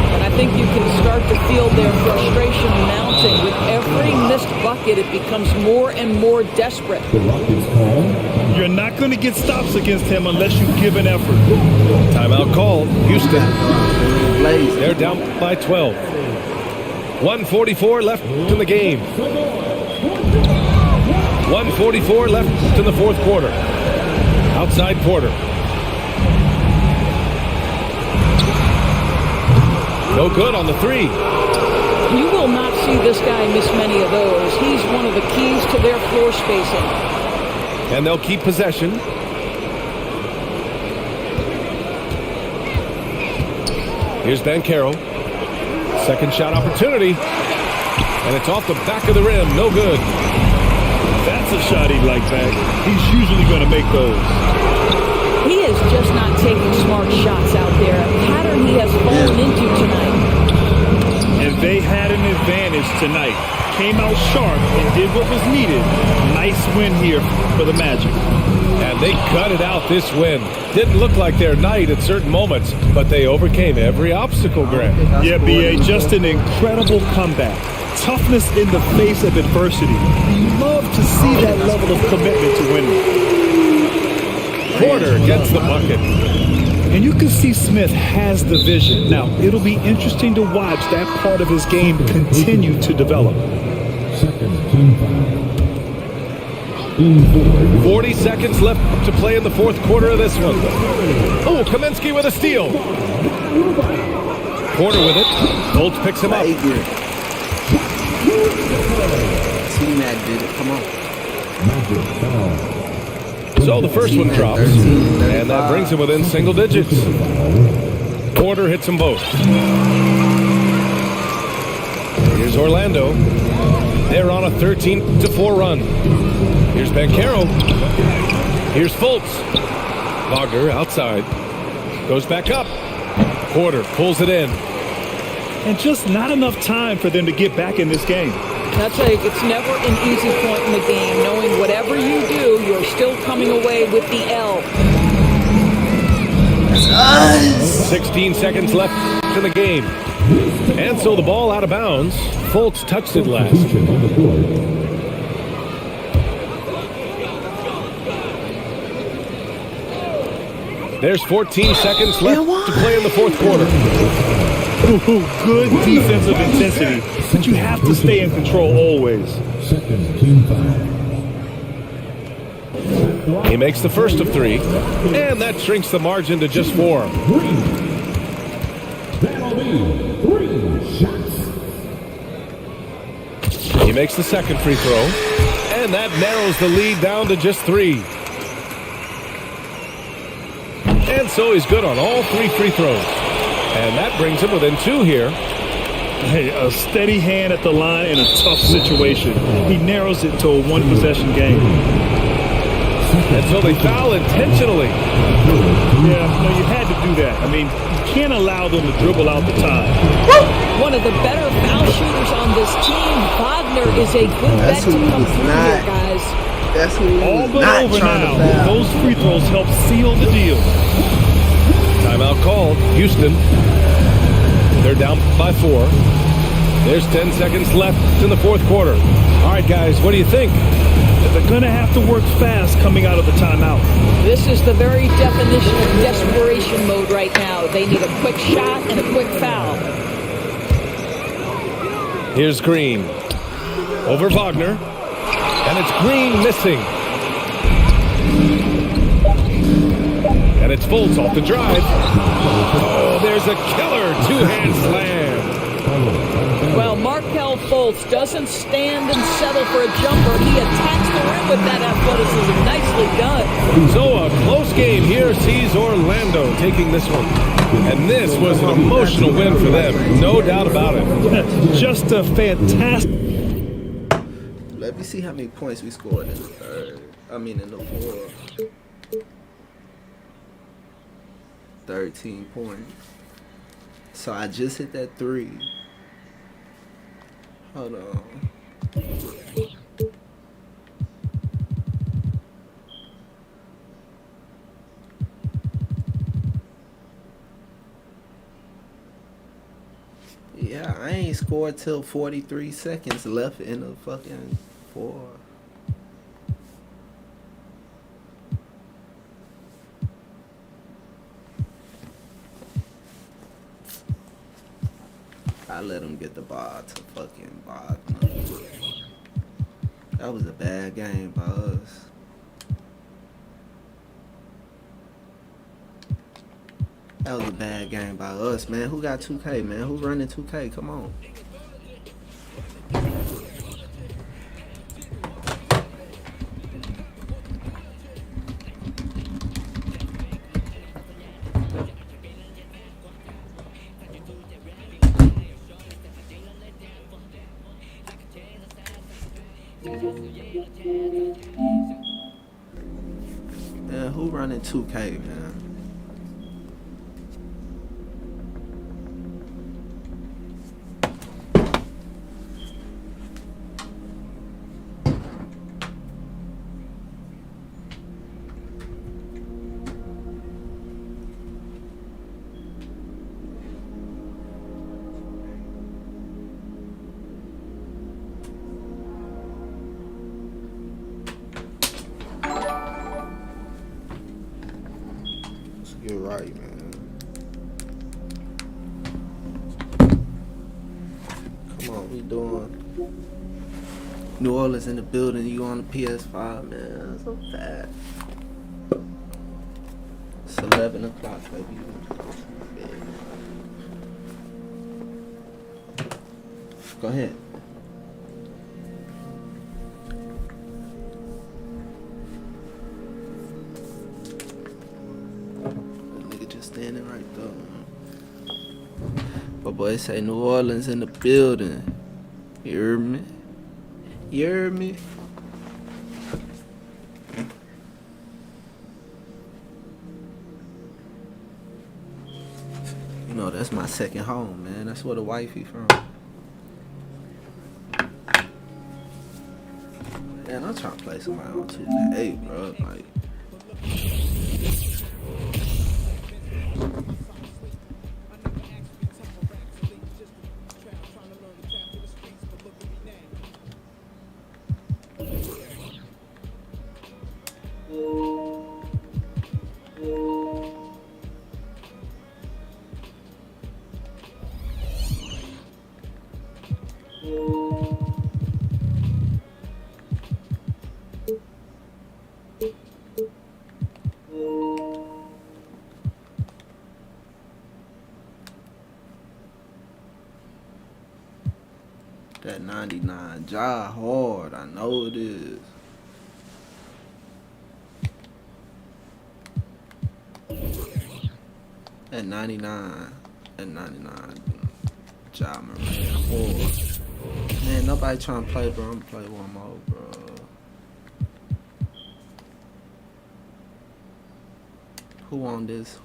And I think you can start to feel their frustration mounting. With every missed bucket, it becomes more and more desperate. The Rockets call. You're not going to get stops against him unless you give an effort. Timeout called. Houston. They're down by 12. 1:44 left in the game. 1:44 left in the fourth quarter. Outside Porter. No good on the 3. You will not see this guy miss many of those. He's one of the keys to their floor spacing. And they'll keep possession. Here's Banchero. Second shot opportunity. And it's off the back of the rim. No good. That's a shot he'd like back. He's usually going to make those. He is just not taking smart shots out there. A pattern he has fallen into tonight. And they had an advantage tonight. Came out sharp and did what was needed. Nice win here for the Magic. And they gutted out this win. Didn't look like their night at certain moments, but they overcame every obstacle, Grant. Yeah, B.A., just an incredible comeback. Toughness in the face of adversity. You love to see that level of commitment to winning. Porter gets the bucket. And you can see Smith has the vision. Now, it'll be interesting to watch that part of his game continue to develop. Second, team foul. 40 seconds left to play in the fourth quarter of this one. Oh, Kaminsky with a steal. Porter with it. Fultz picks him up. T-Mac did it. Come on. Magic foul. So the first one drops, and that brings him within single digits. Porter hits them both. Here's Orlando. They're on a 13-4 run. Here's Banchero. Here's Fultz. Wagner outside. Goes back up. Porter pulls it in. And just not enough time for them to get back in this game. I'll tell you, it's never an easy point in the game, knowing whatever you do, you're still coming away with the L. 16 seconds left in the game. And so the ball out of bounds. Fultz touched it last. There's 14 seconds left to play in the fourth quarter. Ooh, good defensive intensity, but you have to stay in control always. Second, team foul. He makes the first of three, and that shrinks the margin to just 4. That'll be 3 shots. He makes the second free throw, and that narrows the lead down to just 3. And so he's good on all 3 free throws. And that brings him within 2 here. Hey, a steady hand at the line in a tough situation. He narrows it to a one-possession game. And so they foul intentionally. Yeah, no, you had to do that. I mean, you can't allow them to dribble out the time. One of the better foul shooters on this team. Wagner is a good bet to come through here, guys. That's who he All was but not over trying now. to foul. Those free throws help seal the deal. Timeout called. Houston. They're down by 4. There's 10 seconds left in the fourth quarter. All right, guys, what do you think? They're going to have to work fast coming out of the timeout. This is the very definition of desperation mode right now. They need a quick shot and a quick foul. Here's Green. Over Wagner. And it's Green missing. And it's Fultz off the drive. Oh, there's a killer two-hand slam. Well, Markelle Fultz doesn't stand and settle for a jumper. He attacks the rim with that athleticism. Nicely done. So a close game here sees Orlando taking this one. And this was an emotional win for them. No doubt about it. Just a fantastic. Let me see how many points we scored in the third. In the fourth. 13 points. So I just hit that 3. Hold on. Yeah, I ain't scored till 43 seconds left in the fucking 4. I let him get the ball to fucking Wagner. That was a bad game by us. That was a bad game by us, man. Who got 2K, man? Who running 2K? Come on. Who running 2K, man? You're right, man. Come on, we doing New Orleans in the building. You on the PS5, man? That's so fast. It's 11 o'clock, baby. Go ahead. Standing right there. But boy, say New Orleans in the building. You hear me? You hear me? You know, that's my second home, man. That's where the wifey from. Man, I'm trying to play somebody on 2K, bro. Like, that 99 job hard, I know it is. That 99 job, man, hard. Man, nobody trying to play, bro. I'm gonna play one more, bro. Who on this?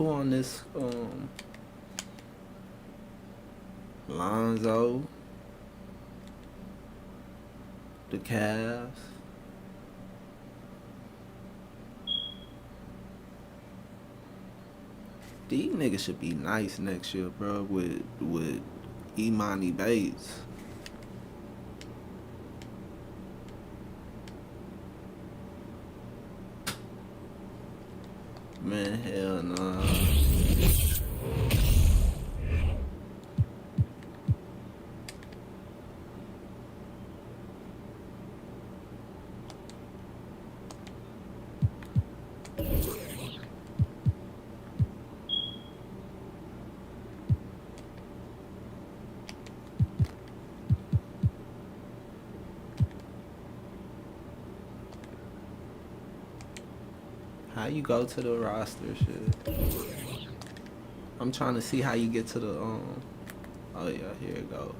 Lonzo. The Cavs. These niggas should be nice next year, bro, with Imani Bates. Man, hell nah. How you go to the roster shit? I'm trying to see how you get to the oh yeah, here it go.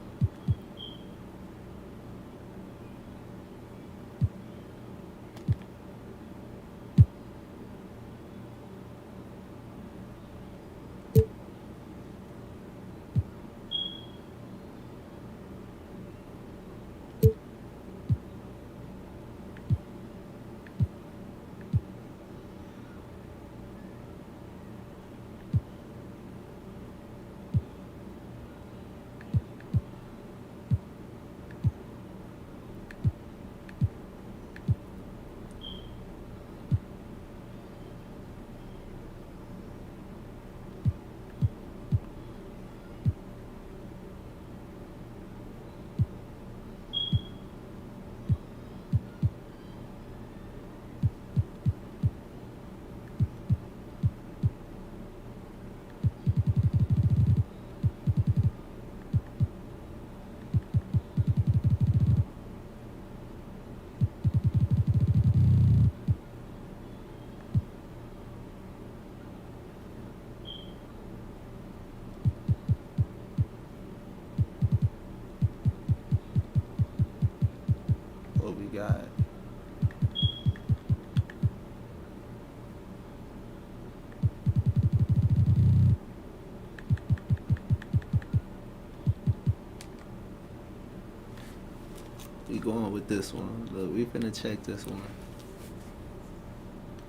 going with this one. Look, we finna check this one.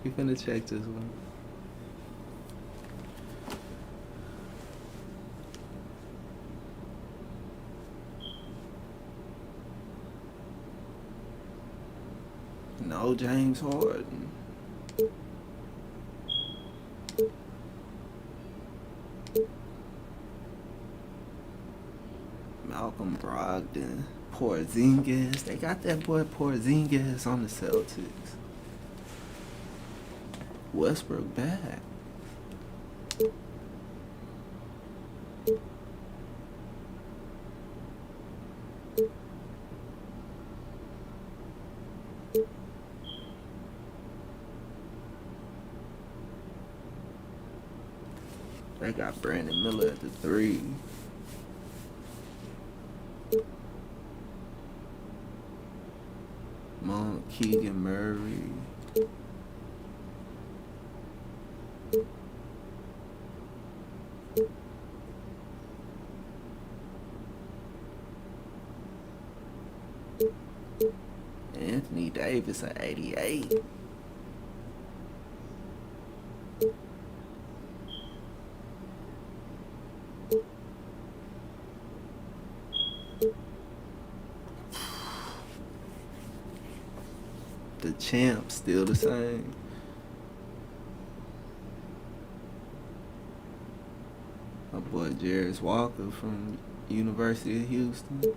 We finna check this one. No James Harden. Malcolm Brogdon. Porzingis. They got that boy Porzingis on the Celtics. Westbrook back. They got Brandon Miller at the 3. Monk, Keegan Murray. Anthony Davis at 88. The champ still the same. My boy Jarris Walker from University of Houston.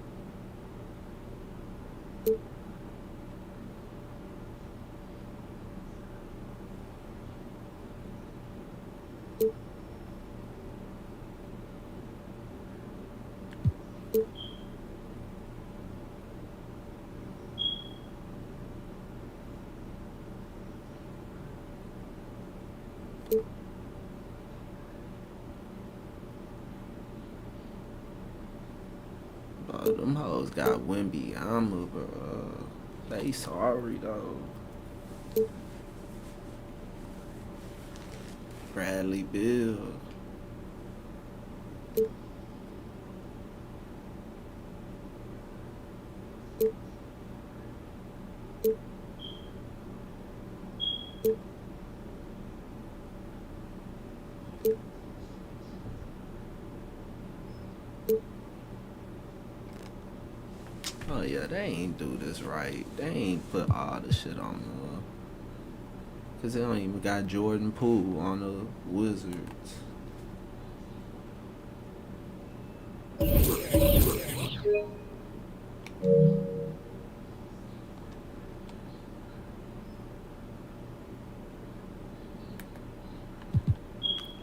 Them hoes got Wemby. They sorry though. Bradley Beal. Oh yeah, they ain't do this right. They ain't put all the shit on the... Cause they don't even got Jordan Poole on the Wizards.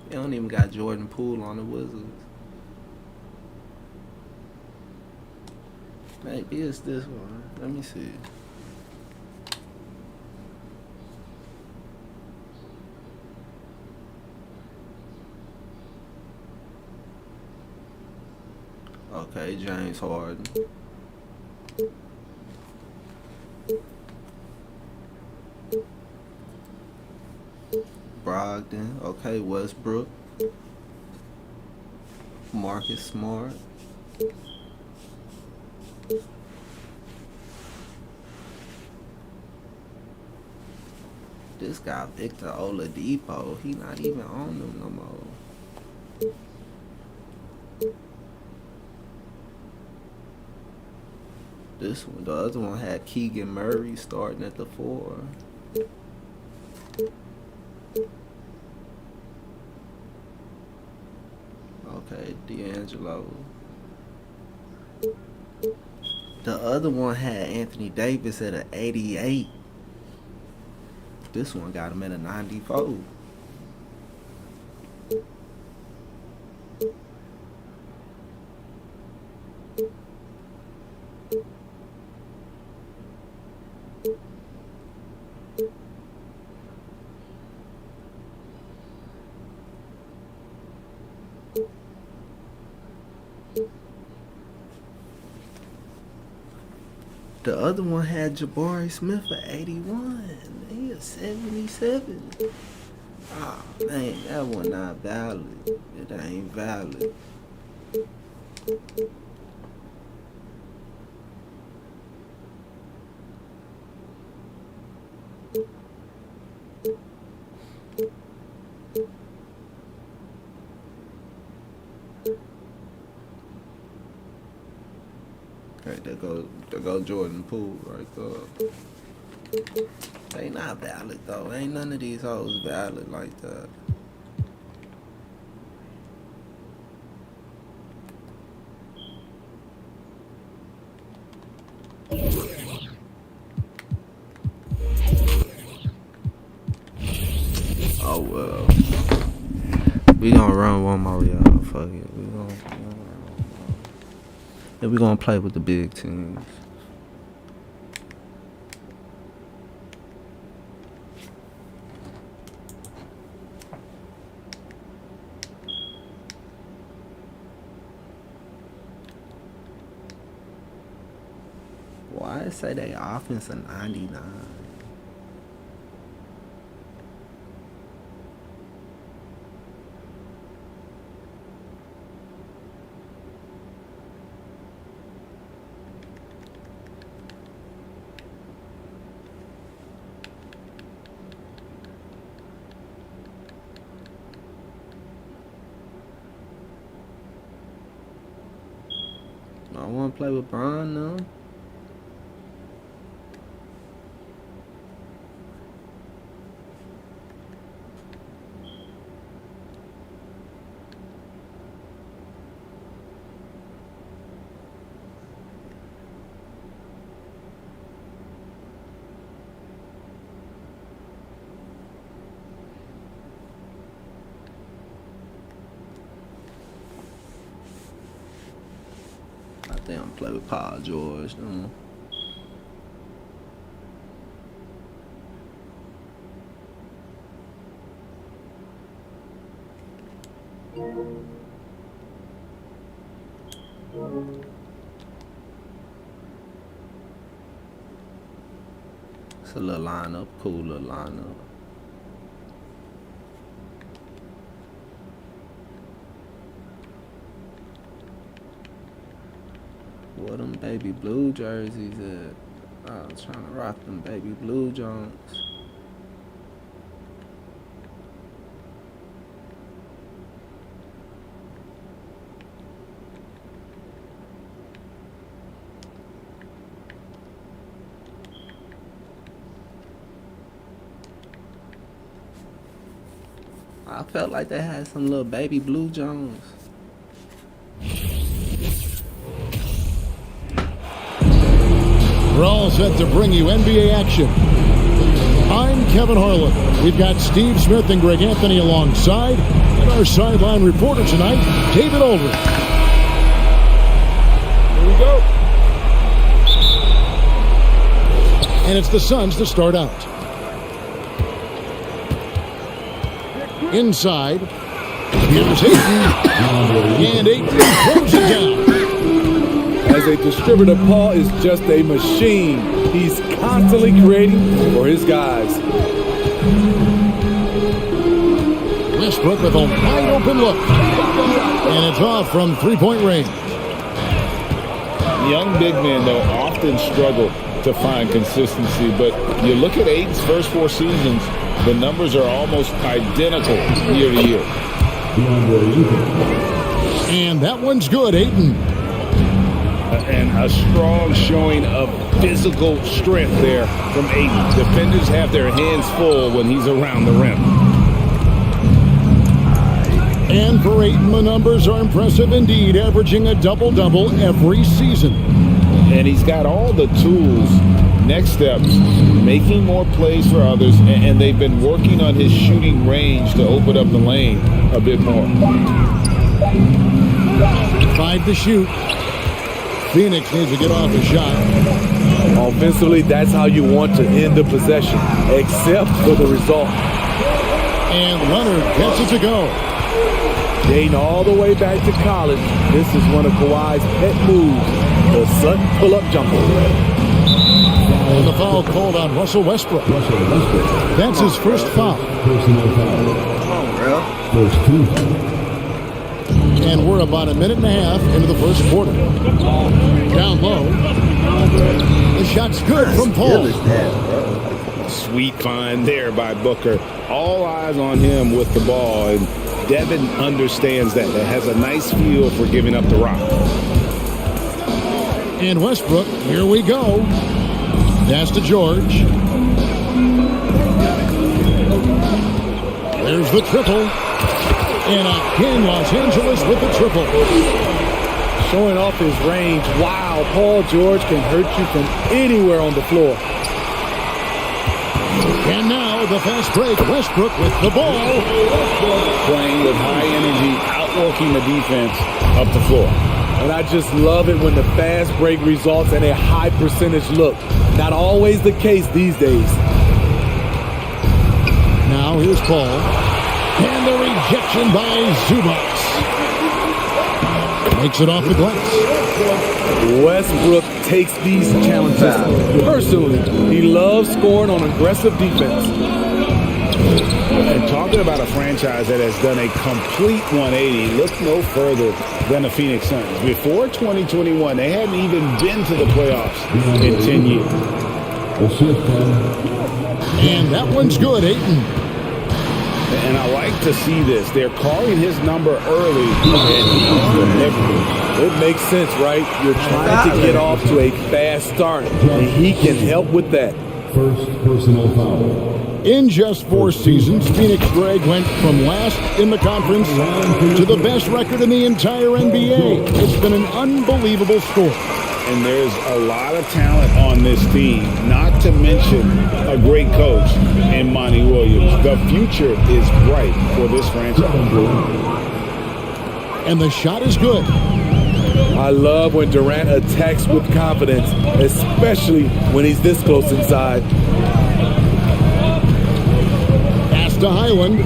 They don't even got Jordan Poole on the Wizards. Maybe it's this one. Let me see. Okay, James Harden. Brogdon. Okay, Westbrook. Marcus Smart. This guy Victor Oladipo, he not even on them no more. This one, the other one had Keegan Murray starting at the 4. Okay, D'Angelo. The other one had Anthony Davis at an 88. This one got him at a 94. The other one had Jabari Smith at 81. He is 77. Oh man, that one not valid. It ain't valid. Jordan Poole right there. They not valid though. Ain't none of these hoes valid like that. Oh well. We gonna run one more, y'all. Fuck it. We gonna play with the big teams. Why it say they offense a 99? I want to play with Brian now. I think I'm play with Paul George. It's a little lineup, cool little lineup. Where them baby blue jerseys at? I was trying to rock them baby blue Jones. I felt like they had some little baby blue Jones. We're all set to bring you NBA action. I'm Kevin Harlan. We've got Steve Smith and Greg Anthony alongside, and our sideline reporter tonight, David Aldridge. Here we go. And it's the Suns to start out. Inside, here's Ayton, and Ayton throws it down. As a distributor, Paul is just a machine. He's constantly creating for his guys. Westbrook with a wide open look. And it's off from three-point range. Young big men, though, often struggle to find consistency. But you look at Ayton's first 4 seasons, the numbers are almost identical year to year. And that one's good, Ayton. And a strong showing of physical strength there from Ayton. Defenders have their hands full when he's around the rim. And for Ayton, the numbers are impressive indeed, averaging a double-double every season. And he's got all the tools. Next steps, making more plays for others, and they've been working on his shooting range to open up the lane a bit more. 5 to shoot. Phoenix needs to get off a shot. Offensively, that's how you want to end the possession, except for the result. And Leonard gets it to go. Dating all the way back to college, this is one of Kawhi's pet moves, the Sutton pull-up jumper. And the foul called on Russell Westbrook. That's his first foul. Come on, bro. First 2. And we're about a minute and a half into the first quarter. Down low. The shot's good from Paul. Sweet find there by Booker. All eyes on him with the ball, and Devin understands that. That has a nice feel for giving up the rock. And Westbrook, here we go. Pass to George. There's the triple. And again, Los Angeles with the triple. Showing off his range. Wow, Paul George can hurt you from anywhere on the floor. And now the fast break. Westbrook with the ball. Playing with high energy, outworking the defense up the floor. And I just love it when the fast break results in a high percentage look. Not always the case these days. Now here's Paul. And the rejection by Zubac. Makes it off the glass. Westbrook takes these challenges personally. He loves scoring on aggressive defense. And talking about a franchise that has done a complete 180, look no further than the Phoenix Suns. Before 2021, they hadn't even been to the playoffs in 10 years. And that one's good, Ayton. And I like to see this. They're calling his number early, and he's delivering. It makes sense, right? You're trying to get off to a fast start, and he can help with that. First personal foul. In just 4 seasons, Phoenix Greg went from last in the conference to the best record in the entire NBA. It's been an unbelievable score. And there's a lot of talent on this team, not to mention a great coach in Monty Williams. The future is bright for this franchise. And the shot is good. I love when Durant attacks with confidence, especially when he's this close inside. Pass to Highland.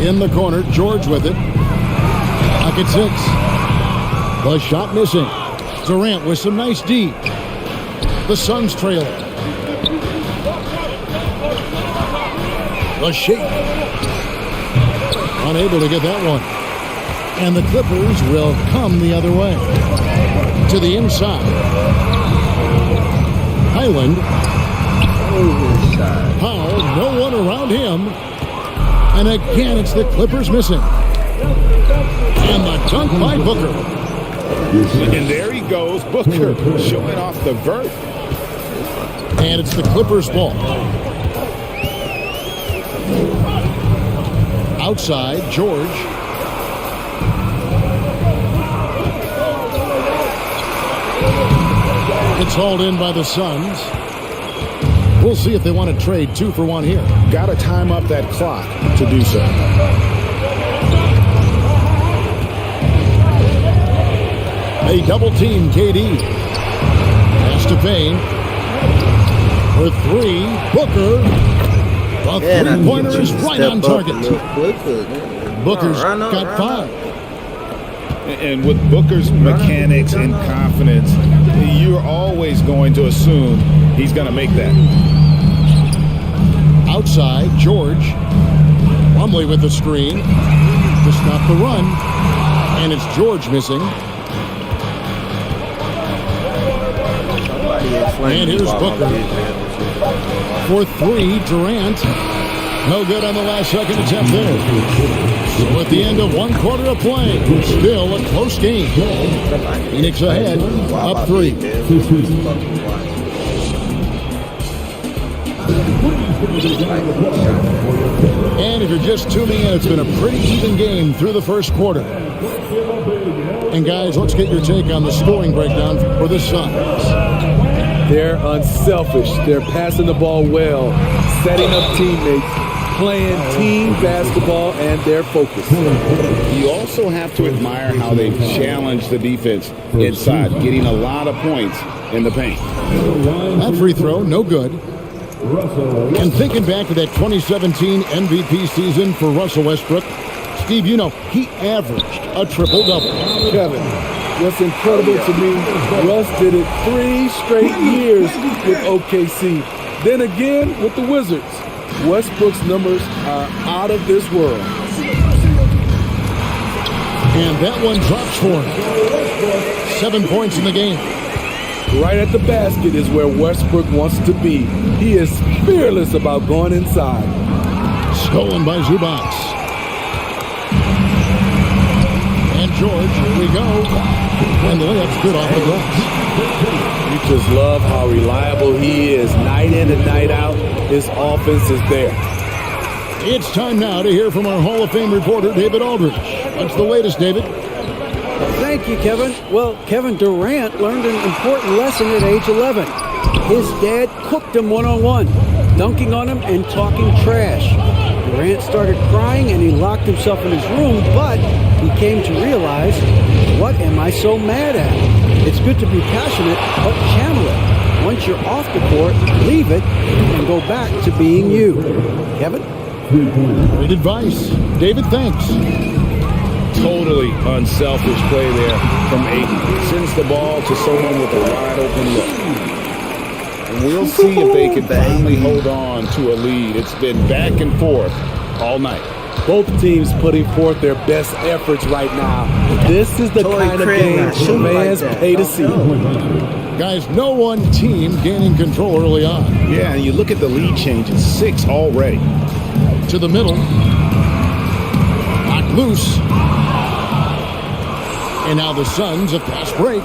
In the corner, George with it. Pocket 6. The shot missing. Durant with some nice D. The Suns trail. The shake. Unable to get that one. And the Clippers will come the other way. To the inside. Highland. Powell, no one around him. And again, it's the Clippers missing. And the dunk by Booker. And there he goes, Booker, showing off the vert. And it's the Clippers' ball. Outside, George. It's hauled in by the Suns. We'll see if they want to trade 2 for 1 here. Got to time up that clock to do so. They double team KD. Pass to Payne. For 3, Booker. The three-pointer is right on target. Booker's got 5. And with Booker's mechanics and confidence, you're always going to assume he's going to make that. Outside, George. Plumlee with the screen to stop the run. And it's George missing. And here's Booker. For 3, Durant. No good on the last second attempt there. So at the end of 1 quarter of play, still a close game. Phoenix ahead, up 3. And if you're just tuning in, it's been a pretty even game through the first quarter. And guys, let's get your take on the scoring breakdown for the Suns. They're unselfish. They're passing the ball well, setting up teammates, playing team basketball, and they're focused. You also have to admire how they've challenged the defense inside, getting a lot of points in the paint. That free throw, no good. And thinking back to that 2017 MVP season for Russell Westbrook, Steve, you know, he averaged a triple-double. Kevin, what's incredible to me, Russ did it 3 straight years with OKC. Then again with the Wizards. Westbrook's numbers are out of this world. And that one drops for him. 7 points in the game. Right at the basket is where Westbrook wants to be. He is fearless about going inside. Stolen by Zubac. George. Here we go. And the layup's good off the glass. You just love how reliable he is. Night in and night out, his offense is there. It's time now to hear from our Hall of Fame reporter, David Aldridge. What's the latest, David? Thank you, Kevin. Well, Kevin Durant learned an important lesson at age 11. His dad cooked him one-on-one, dunking on him and talking trash. Durant started crying and he locked himself in his room, but he came to realize, what am I so mad at? It's good to be passionate, but channel it. Once you're off the court, leave it and go back to being you. Kevin? Great advice. David, thanks. Totally unselfish play there from Ayton. Sends the ball to someone with a wide open look. And we'll see if they can finally hold on to a lead. It's been back and forth all night. Both teams putting forth their best efforts right now. This is the kind of game fans pay to see. Guys, no one team gaining control early on. Yeah, and you look at the lead changes, 6 already. To the middle. Knocked loose. And now the Suns a fast break.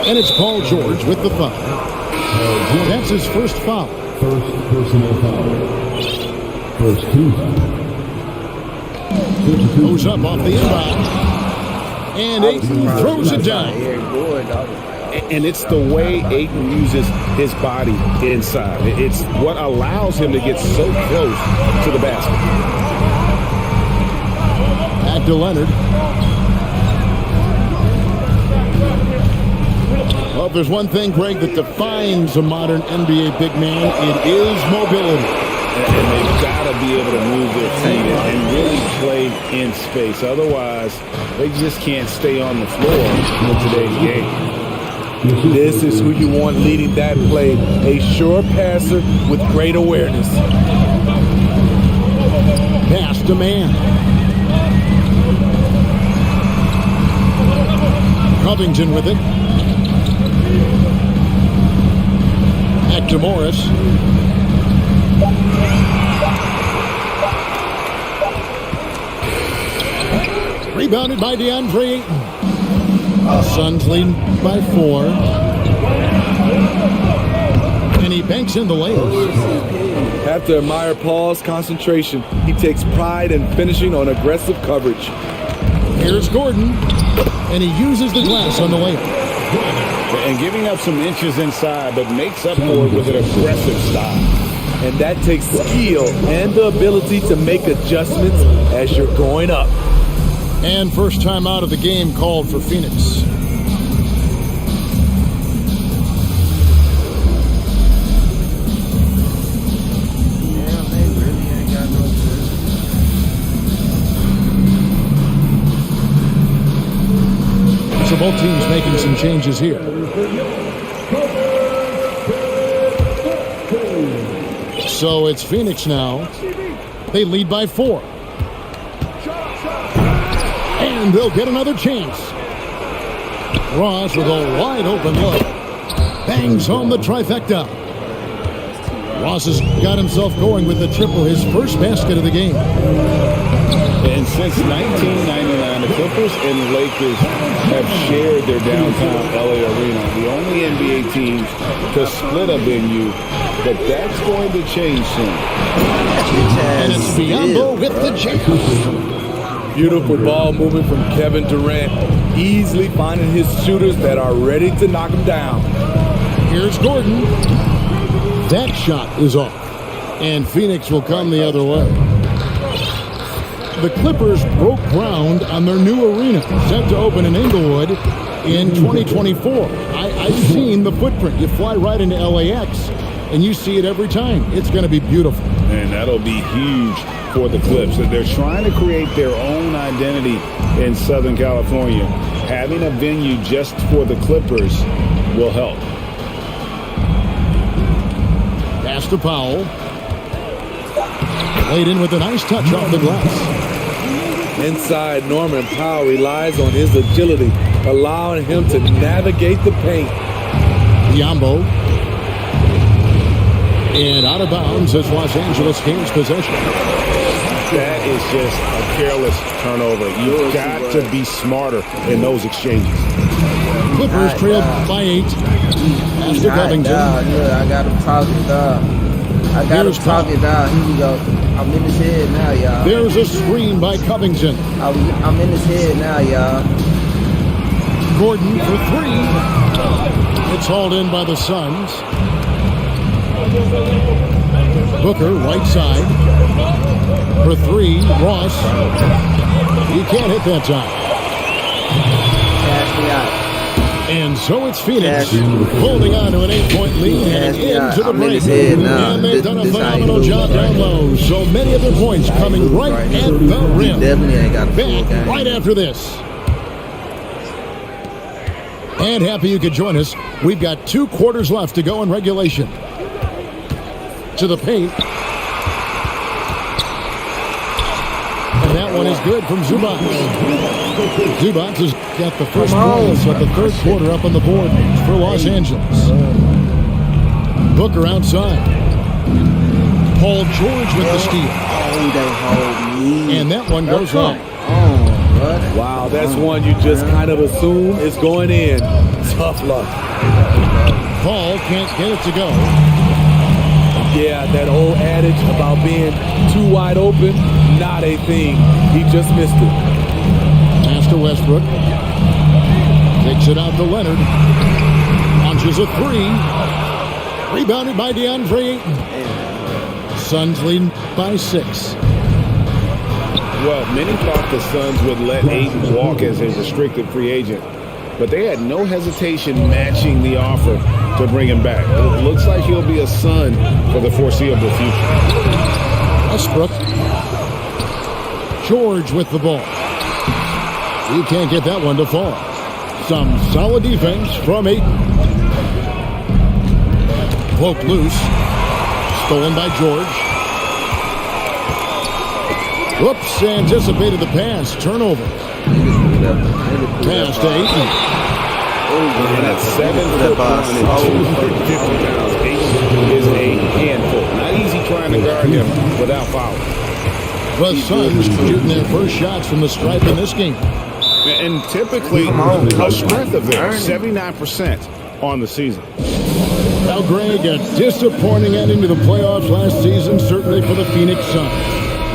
And it's Paul George with the foul. That's his first foul. First personal foul. First 2 fouls. Goes up off the inbound. And Ayton throws it down. And it's the way Ayton uses his body inside. It's what allows him to get so close to the basket. Back to Leonard. Well, if there's one thing, Greg, that defines a modern NBA big man, it is mobility. And they've got to be able to move their feet and really play in space. Otherwise, they just can't stay on the floor in today's game. This is who you want leading that play. A sure passer with great awareness. Pass to man. Covington with it. Back to Morris. Rebounded by DeAndre Ayton. Suns leading by 4. And he banks in the layup. Have to admire Paul's concentration. He takes pride in finishing on aggressive coverage. Here's Gordon. And he uses the glass on the layup. And giving up some inches inside, but makes up for it with an aggressive style. And that takes skill and the ability to make adjustments as you're going up. And first time out of the game called for Phoenix. So both teams making some changes here. So it's Phoenix now. They lead by 4. And they'll get another chance. Ross with a wide open look. Bangs home the trifecta. Ross has got himself going with the triple, his first basket of the game. And since 1999, the Clippers and Lakers have shared their downtown LA arena. The only NBA teams to split a venue, but that's going to change soon. And it's Biombo with the jam. Beautiful ball movement from Kevin Durant, easily finding his shooters that are ready to knock him down. Here's Gordon. That shot is off, and Phoenix will come the other way. The Clippers broke ground on their new arena, set to open in Inglewood in 2024. I've seen the footprint. You fly right into LAX, and you see it every time. It's going to be beautiful. And that'll be huge for the Clips. They're trying to create their own identity in Southern California. Having a venue just for the Clippers will help. Pass to Powell. Laid in with a nice touch off the glass. Inside, Norman Powell relies on his agility, allowing him to navigate the paint. Biombo. And out of bounds as Los Angeles gains possession. That is just a careless turnover. You've got to be smarter in those exchanges. Clippers trailed by 8. After Covington. I got him talking, dog. I got him talking, dog. Here we go. I'm in his head now, y'all. There's a screen by Covington. I'm in his head now, y'all. Gordon for 3. It's hauled in by the Suns. Booker, right side. For 3, Ross. He can't hit that time. Cash me out. And so it's Phoenix holding on to an 8-point lead and into the break. And they've done a phenomenal job down low. So many of their points coming right at the rim. Back right after this. And happy you could join us. We've got 2 quarters left to go in regulation. To the paint. And that one is good from Zubac. Zubac has got the first points of the third quarter up on the board for Los Angeles. Booker outside. Paul George with the steal. And that one goes up. Wow, that's one you just kind of assume is going in. Tough luck. Paul can't get it to go. Yeah, that old adage about being too wide open, not a thing. He just missed it. Pass to Westbrook. Takes it out to Leonard. Launches a 3. Rebounded by DeAndre Ayton. Suns leading by 6. Well, many thought the Suns would let Ayton walk as a restricted free agent, but they had no hesitation matching the offer to bring him back. It looks like he'll be a Sun for the foreseeable future. Westbrook. George with the ball. He can't get that one to fall. Some solid defense from Ayton. Poke loose. Stolen by George. Whoops, anticipated the pass. Turnover. Pass to Ayton. And at 7 foot 250 pounds, Ayton is a handful. Not easy trying to guard him without foul. The Suns shooting their first shots from the stripe in this game. And typically a strength of theirs, 79% on the season. Now, Greg, a disappointing ending to the playoffs last season, certainly for the Phoenix Suns.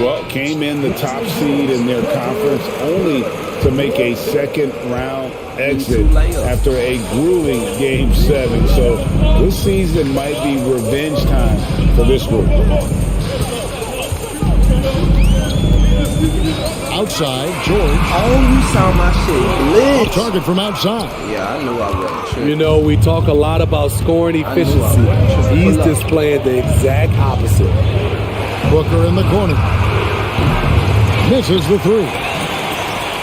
Well, came in the top seed in their conference only to make a second-round exit after a grueling Game 7. So this season might be revenge time for this group. Outside, George. Oh, you saw my shit. Lit. Target from outside. Yeah, I knew I was. You know, we talk a lot about scoring efficiency. He's displaying the exact opposite. Booker in the corner. Misses the 3.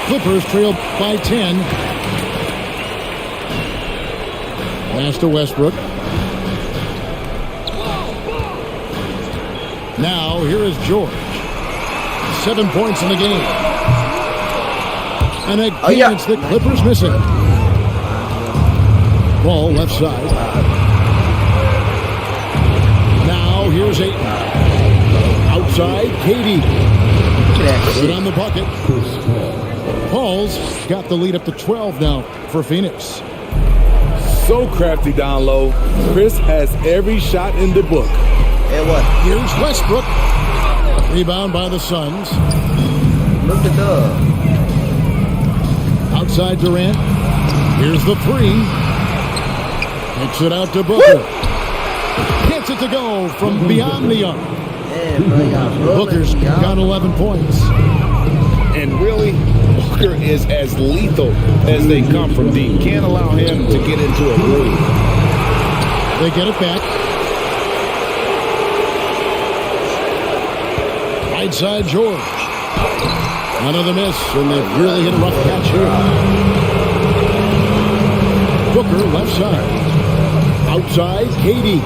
Clippers trail by 10. Pass to Westbrook. Now, here is George. 7 points in the game. And again, it's the Clippers missing. Ball left side. Now, here's Ayton. Outside, KD. Good on the bucket. Paul's got the lead up to 12 now for Phoenix. So crafty down low. Chris has every shot in the book. And what? Here's Westbrook. Rebound by the Suns. Look at the outside Durant. Here's the 3. Takes it out to Booker. Gets it to go from beyond the arc. Booker's got 11 points. And really, Booker is as lethal as they come from deep. Can't allow him to get into a groove. They get it back. Right side, George. Another miss, and they've really hit a rough catch here. Booker, left side. Outside, KD.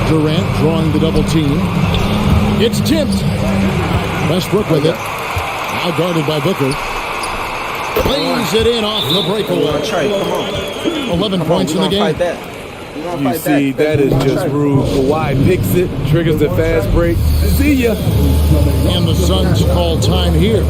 Durant drawing the double team. It's tipped. Westbrook with it. Now guarded by Booker. Plays it in off the breakaway. 11 points in the game. You see, that is just rude. Kawhi picks it, triggers the fast break. See ya. And the Suns call time here.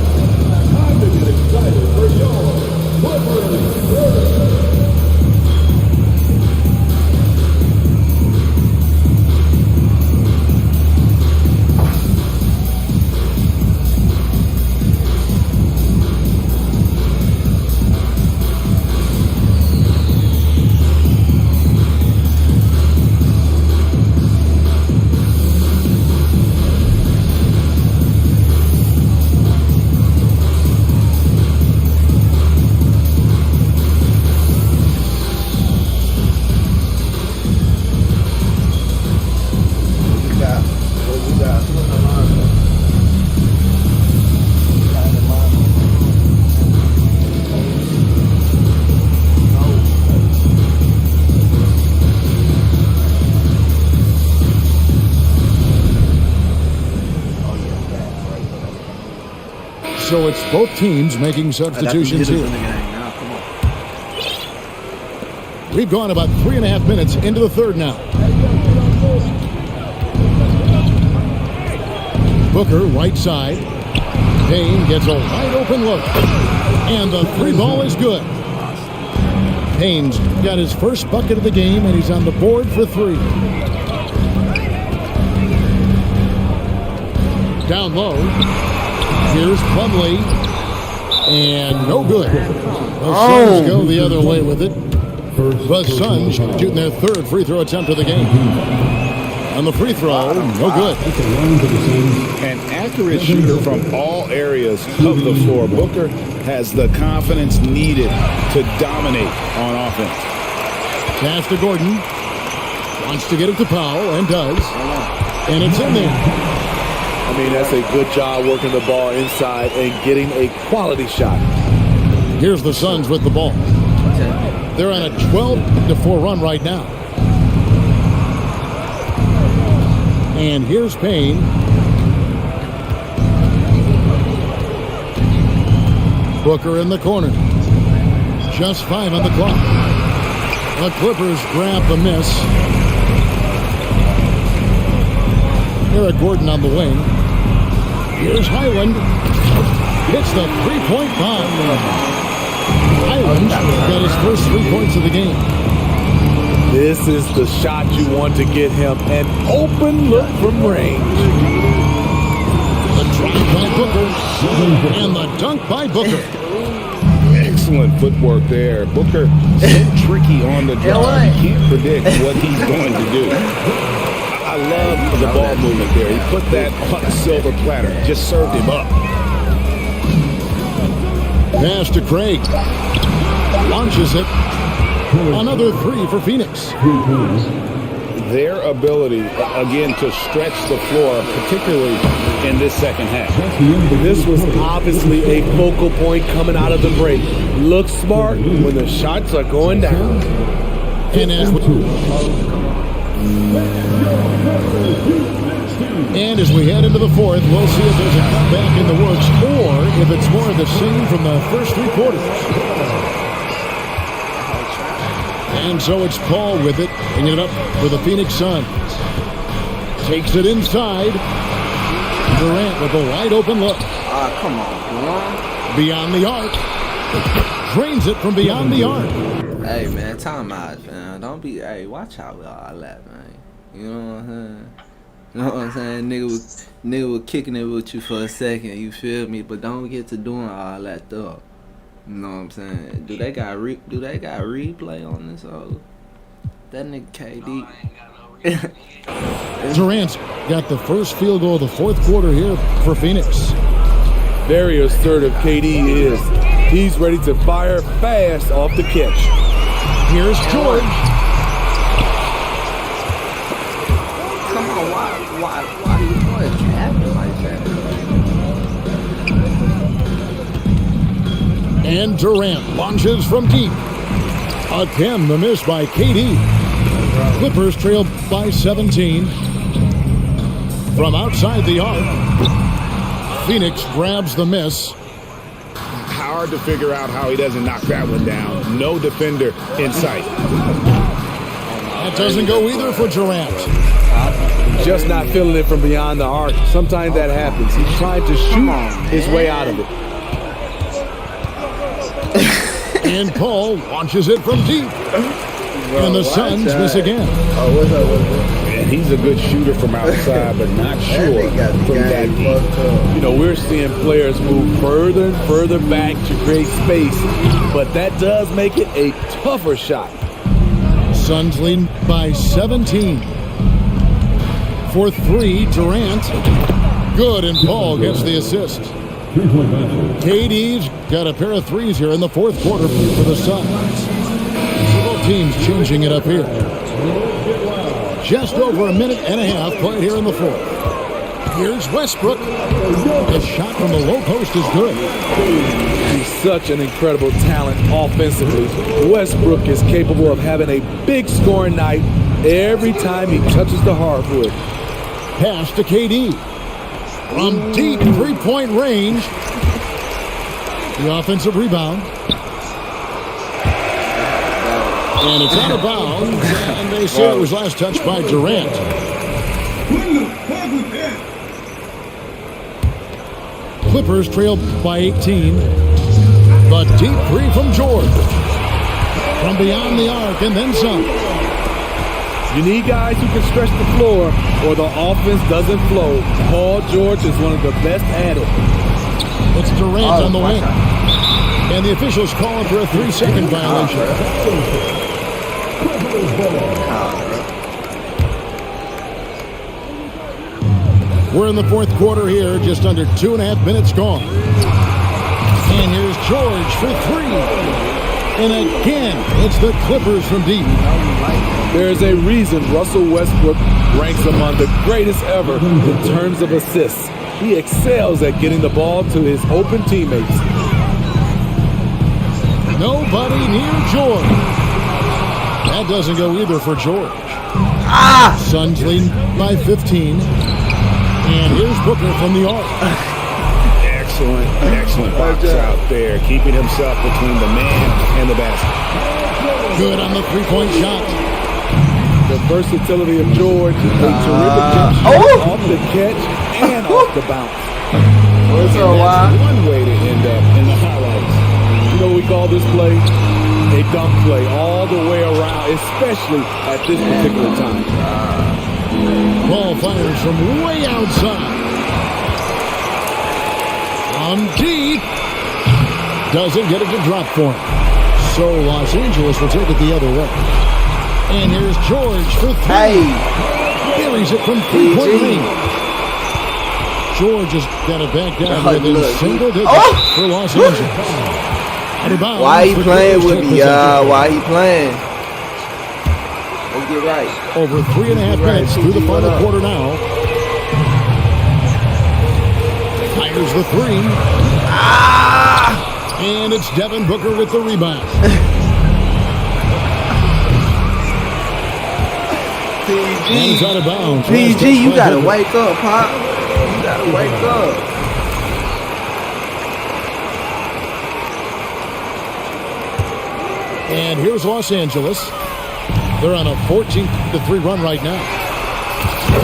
So it's both teams making substitutions here. We've gone about 3.5 minutes into the third now. Booker, right side. Payne gets a wide open look. And the three ball is good. Payne's got his first bucket of the game, and he's on the board for three. Down low. Here's Plumlee. And no good. The Suns go the other way with it. The Suns shooting their third free throw attempt of the game. On the free throw, no good. An accurate shooter from all areas of the floor. Booker has the confidence needed to dominate on offense. Pass to Gordon. Wants to get it to Powell, and does. And it's in there. I mean, that's a good job working the ball inside and getting a quality shot. Here's the Suns with the ball. They're on a 12-4 run right now. And here's Payne. Booker in the corner. Just 5 on the clock. The Clippers grab the miss. Eric Gordon on the wing. Here's Highland. Hits the three-point bomb. Highland got his first 3 points of the game. This is the shot you want to get him. An open look from range. The drive by Booker. And the dunk by Booker. Excellent footwork there. Booker so tricky on the drive. You can't predict what he's going to do. I love the ball movement there. He put that on a silver platter. Just served him up. Pass to Craig. Launches it. Another three for Phoenix. Their ability, again, to stretch the floor, particularly in this second half. This was obviously a focal point coming out of the break. Look smart when the shots are going down. And as we head into the fourth, we'll see if there's a comeback in the works or if it's more of the same from the first 3 quarters. And so it's Paul with it, bringing it up for the Phoenix Suns. Takes it inside. Durant with a wide open look. Come on. Beyond the arc. Drains it from beyond the arc. Hey, man, time out, man. Don't be, hey, watch out with all that, man. You know what I'm saying? You know what I'm saying? Nigga was kicking it with you for a second, you feel me? But don't get to doing all that stuff. You know what I'm saying? Do they got replay on this? Oh, that nigga KD. Durant's got the first field goal of the fourth quarter here for Phoenix. Very assertive KD is. He's ready to fire fast off the catch. Here's George. Come on, why do you boys acting like that? And Durant launches from deep. Again, the miss by KD. Clippers trail by 17. From outside the arc, Phoenix grabs the miss. Hard to figure out how he doesn't knock that one down. No defender in sight. That doesn't go either for Durant. Just not feeling it from beyond the arc. Sometimes that happens. He's trying to shoot his way out of it. And Paul launches it from deep. And the Suns miss again. And he's a good shooter from outside, but not sure from that deep. You know, we're seeing players move further and further back to create space, but that does make it a tougher shot. Suns lead by 17. For three, Durant. Good, and Paul gets the assist. KD's got a pair of threes here in the fourth quarter for the Suns. Both teams changing it up here. Just over a minute and a half played here in the fourth. Here's Westbrook. His shot from the low post is good. He's such an incredible talent offensively. Westbrook is capable of having a big scoring night every time he touches the hardwood. Pass to KD. From deep three-point range. The offensive rebound. And it's out of bounds. And they say it was last touched by Durant. Clippers trail by 18. But deep three from George. From beyond the arc and then some. You need guys who can stretch the floor or the offense doesn't flow. Paul George is one of the best at it. It's Durant on the wing. And the officials calling for a 3-second violation. We're in the fourth quarter here, just under 2.5 minutes gone. And here's George for three. And again, it's the Clippers from deep. There's a reason Russell Westbrook ranks among the greatest ever in terms of assists. He excels at getting the ball to his open teammates. Nobody near George. That doesn't go either for George. Suns lead by 15. And here's Booker from the arc. Excellent box out there, keeping himself between the man and the basket. Good on the three-point shot. The versatility of George, a terrific jump shot off the catch and off the bounce. That's one way to end up in the highlights. You know what we call this play? A dunk play all the way around, especially at this particular time. Ball fires from way outside. From deep. Doesn't get it to drop for him. So Los Angeles will take it the other way. And here's George for three. Buries it from three-point range. George has got it back down within single digits for Los Angeles. Why he playing with me, y'all? Why he playing? Let's get right. Over 3.5 minutes through the final quarter now. Fires the three. And it's Devin Booker with the rebound. PG. Out of bounds. PG, you gotta wake up, Pop. You gotta wake up. And here's Los Angeles. They're on a 14-3 run right now.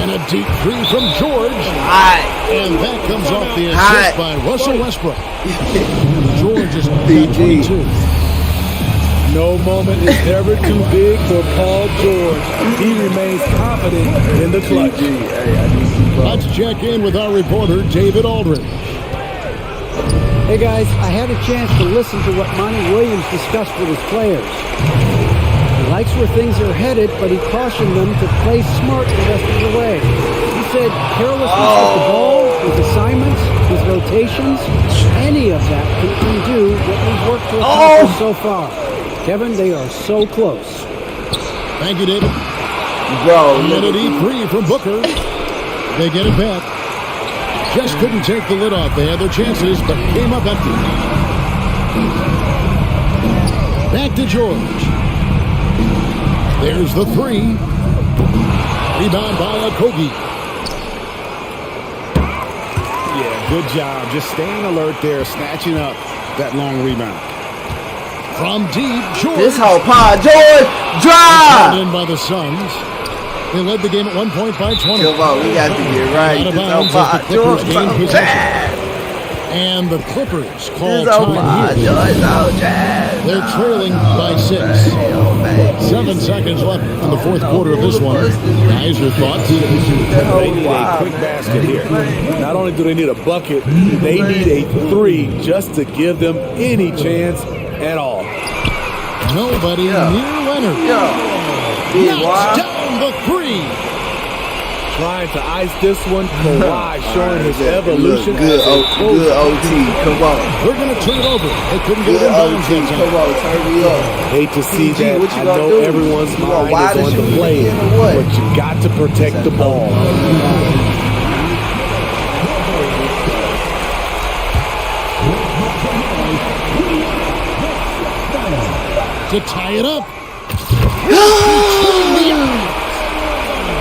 And a deep three from George. And that comes off the assist by Russell Westbrook. George is got 22. No moment is ever too big for Paul George. He remains confident in the clutch. Let's check in with our reporter, David Aldridge. Hey guys, I had a chance to listen to what Monty Williams discussed with his players. He likes where things are headed, but he cautioned them to play smart the rest of the way. He said carelessness with the ball, with assignments, with rotations, any of that can undo what we've worked to accomplish so far. Kevin, they are so close. Thank you, David. Bro, and a deep three from Booker. They get it back. Just couldn't take the lid off. They had their chances, but came up empty. Back to George. There's the three. Rebound by Okogie. Yeah, good job. Just staying alert there, snatching up that long rebound. From deep, George. This whole pod, George, drive! In by the Suns. They led the game at 1 point by 20. Come on, we got to get right. Out of This bounds whole as the pod, Clippers George, gain so possession. bad. And the Clippers call This whole time pod, here. George, so bad. They're trailing by 6. 7 seconds left in the fourth quarter of this one. Guys, your thoughts? They need a quick basket here. Not only do they need a bucket, they need a 3 just to give them any chance at all. Nobody near Leonard. Knocks down the 3. Trying to ice this one. Kawhi showing his evolution. Good OT. Come on. We're going to turn it over. They couldn't get it in bounds that time. Come on, turn me up. Hate to see PG, that. what you I gonna know do? everyone's You gonna mind is on the play, but you got to protect the ball. To tie it up.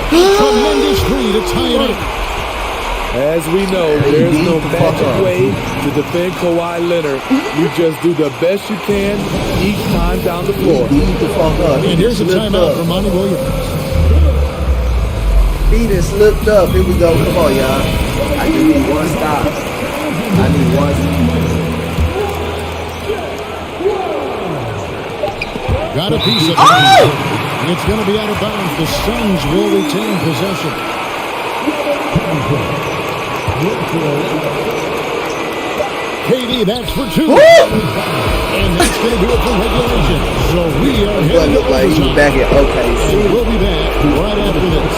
Tremendous 3 to tie it up. As we know, there's no magic way to defend Kawhi Leonard. You just do the best you can each time down the floor. And here's a timeout for Monty Williams. He just slipped up. Here we go. Come on, y'all. I just need one stop. I need one stop. Got a piece of it. Oh! It's going to be out of bounds. The Suns will retain possession. KD, that's for 2. And that's going to do it for regulation. So we are heading to like he's back at OKC. And we'll be back right after this.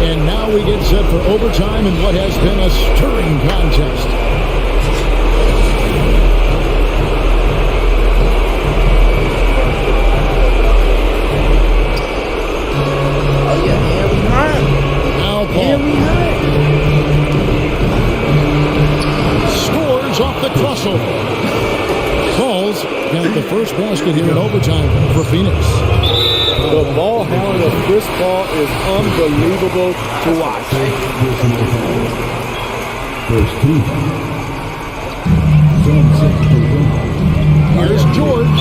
And now we get set for overtime in what has been a stirring contest. Scores off the crossover. Calls got the first basket here in overtime for Phoenix. The ball handling of Chris Paul is unbelievable to watch. Here's George.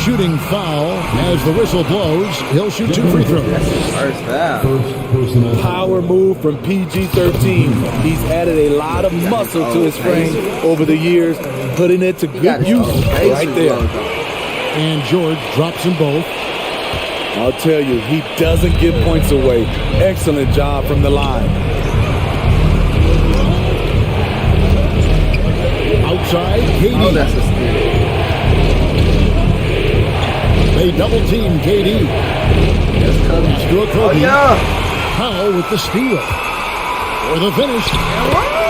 Shooting foul as the whistle blows. He'll shoot 2 free throws. First foul. Power move from PG-13. He's added a lot of muscle to his frame over the years, putting it to good use right there. And George drops them both. I'll tell you, he doesn't give points away. Excellent job from the line. Outside, KD. Oh, that's a steal. They double team KD. After a Kobe. Powell with the steal. For the finish.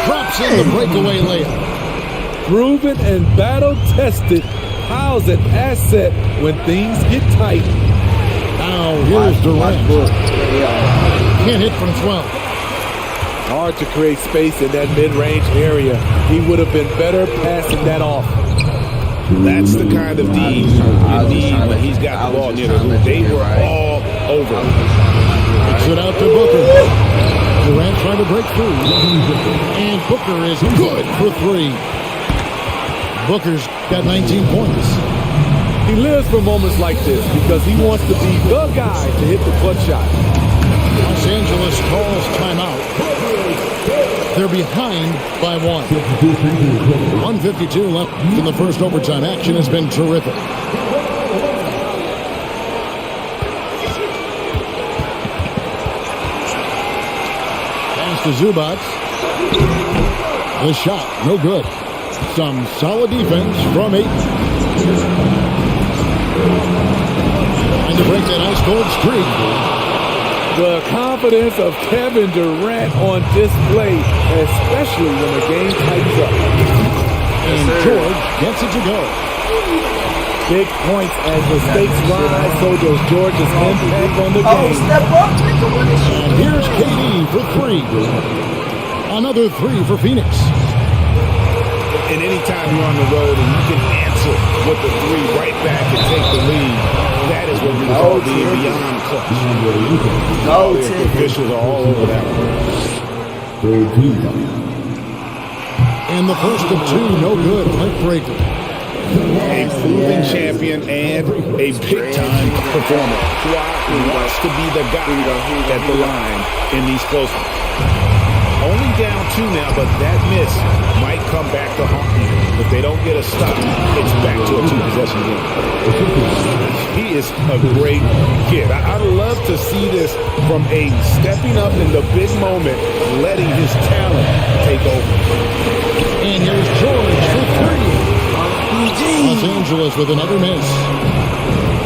Drops in the breakaway layup. Proven and battle-tested. Powell's an asset when things get tight. Now here's Durant. Can't hit from 12. Hard to create space in that mid-range area. He would have been better passing that off. That's the kind of D you need when he's got the ball near the hoop. They were all over. Kicks it out to Booker. Durant trying to break through. And Booker is good for 3. Booker's got 19 points. He lives for moments like this because he wants to be the guy to hit the clutch shot. Los Angeles calls timeout. They're behind by 1. 1:52 left in the first overtime. Action has been terrific. Pass to Zubac. The shot, no good. Some solid defense from 8. Trying to break that ice cold streak. The confidence of Kevin Durant on display, especially when the game tightens up. And George gets it to go. Big points as the stakes rise, so does George's impact on the game. Step up. And here's KD for 3. Another 3 for Phoenix. And anytime you're on the road and you can answer with the 3 right back and take the lead, that is what we call being beyond clutch. The officials are all over that one. And the first of two, no good. Heartbreaker. A proven champion and a big-time performer. Who wants to be the guy at the line in these close ones. Only down 2 now, but that miss might come back to haunt you. If they don't get a stop, it's back to a 2-possession game. He is a great kid. I'd love to see this from a stepping up in the big moment, letting his talent take over. And here's George for 3. Los Angeles with another miss.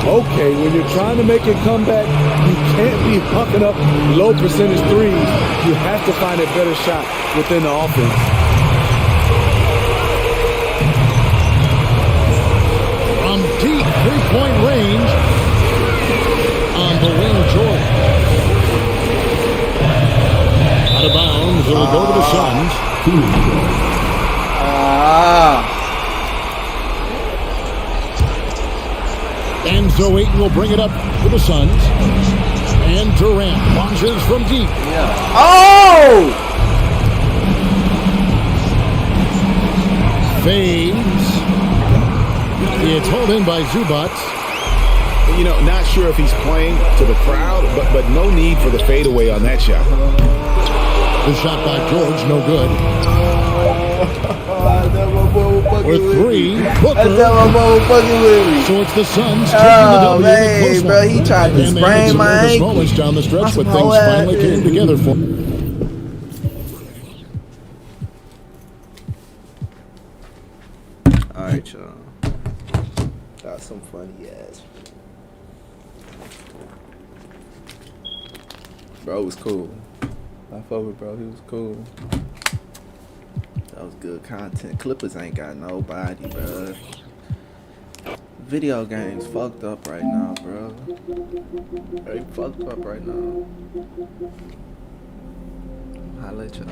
Okay, when you're trying to make a comeback, you can't be hucking up low percentage threes. You have to find a better shot within the offense. From deep 3-point range on the wing, George. Out of bounds, it'll go to the Suns. Enzo Ayton will bring it up for the Suns. And Durant launches from deep. Oh! Fades. It's hauled in by Zubac. You know, not sure if he's playing to the crowd, but no need for the fadeaway on that shot. The shot by George, no good. With 3, Booker. So it's the Suns taking the W in the close bro, he tried to sprain my ankle. Moments down the stretch, but things finally came together for him. All right, y'all. Got some funny ass. Bro was cool. I fuck with bro. He was cool. That was good content. Clippers ain't got nobody, bro. Video games fucked up right now, bro. They fucked up right now. I'll let y'all.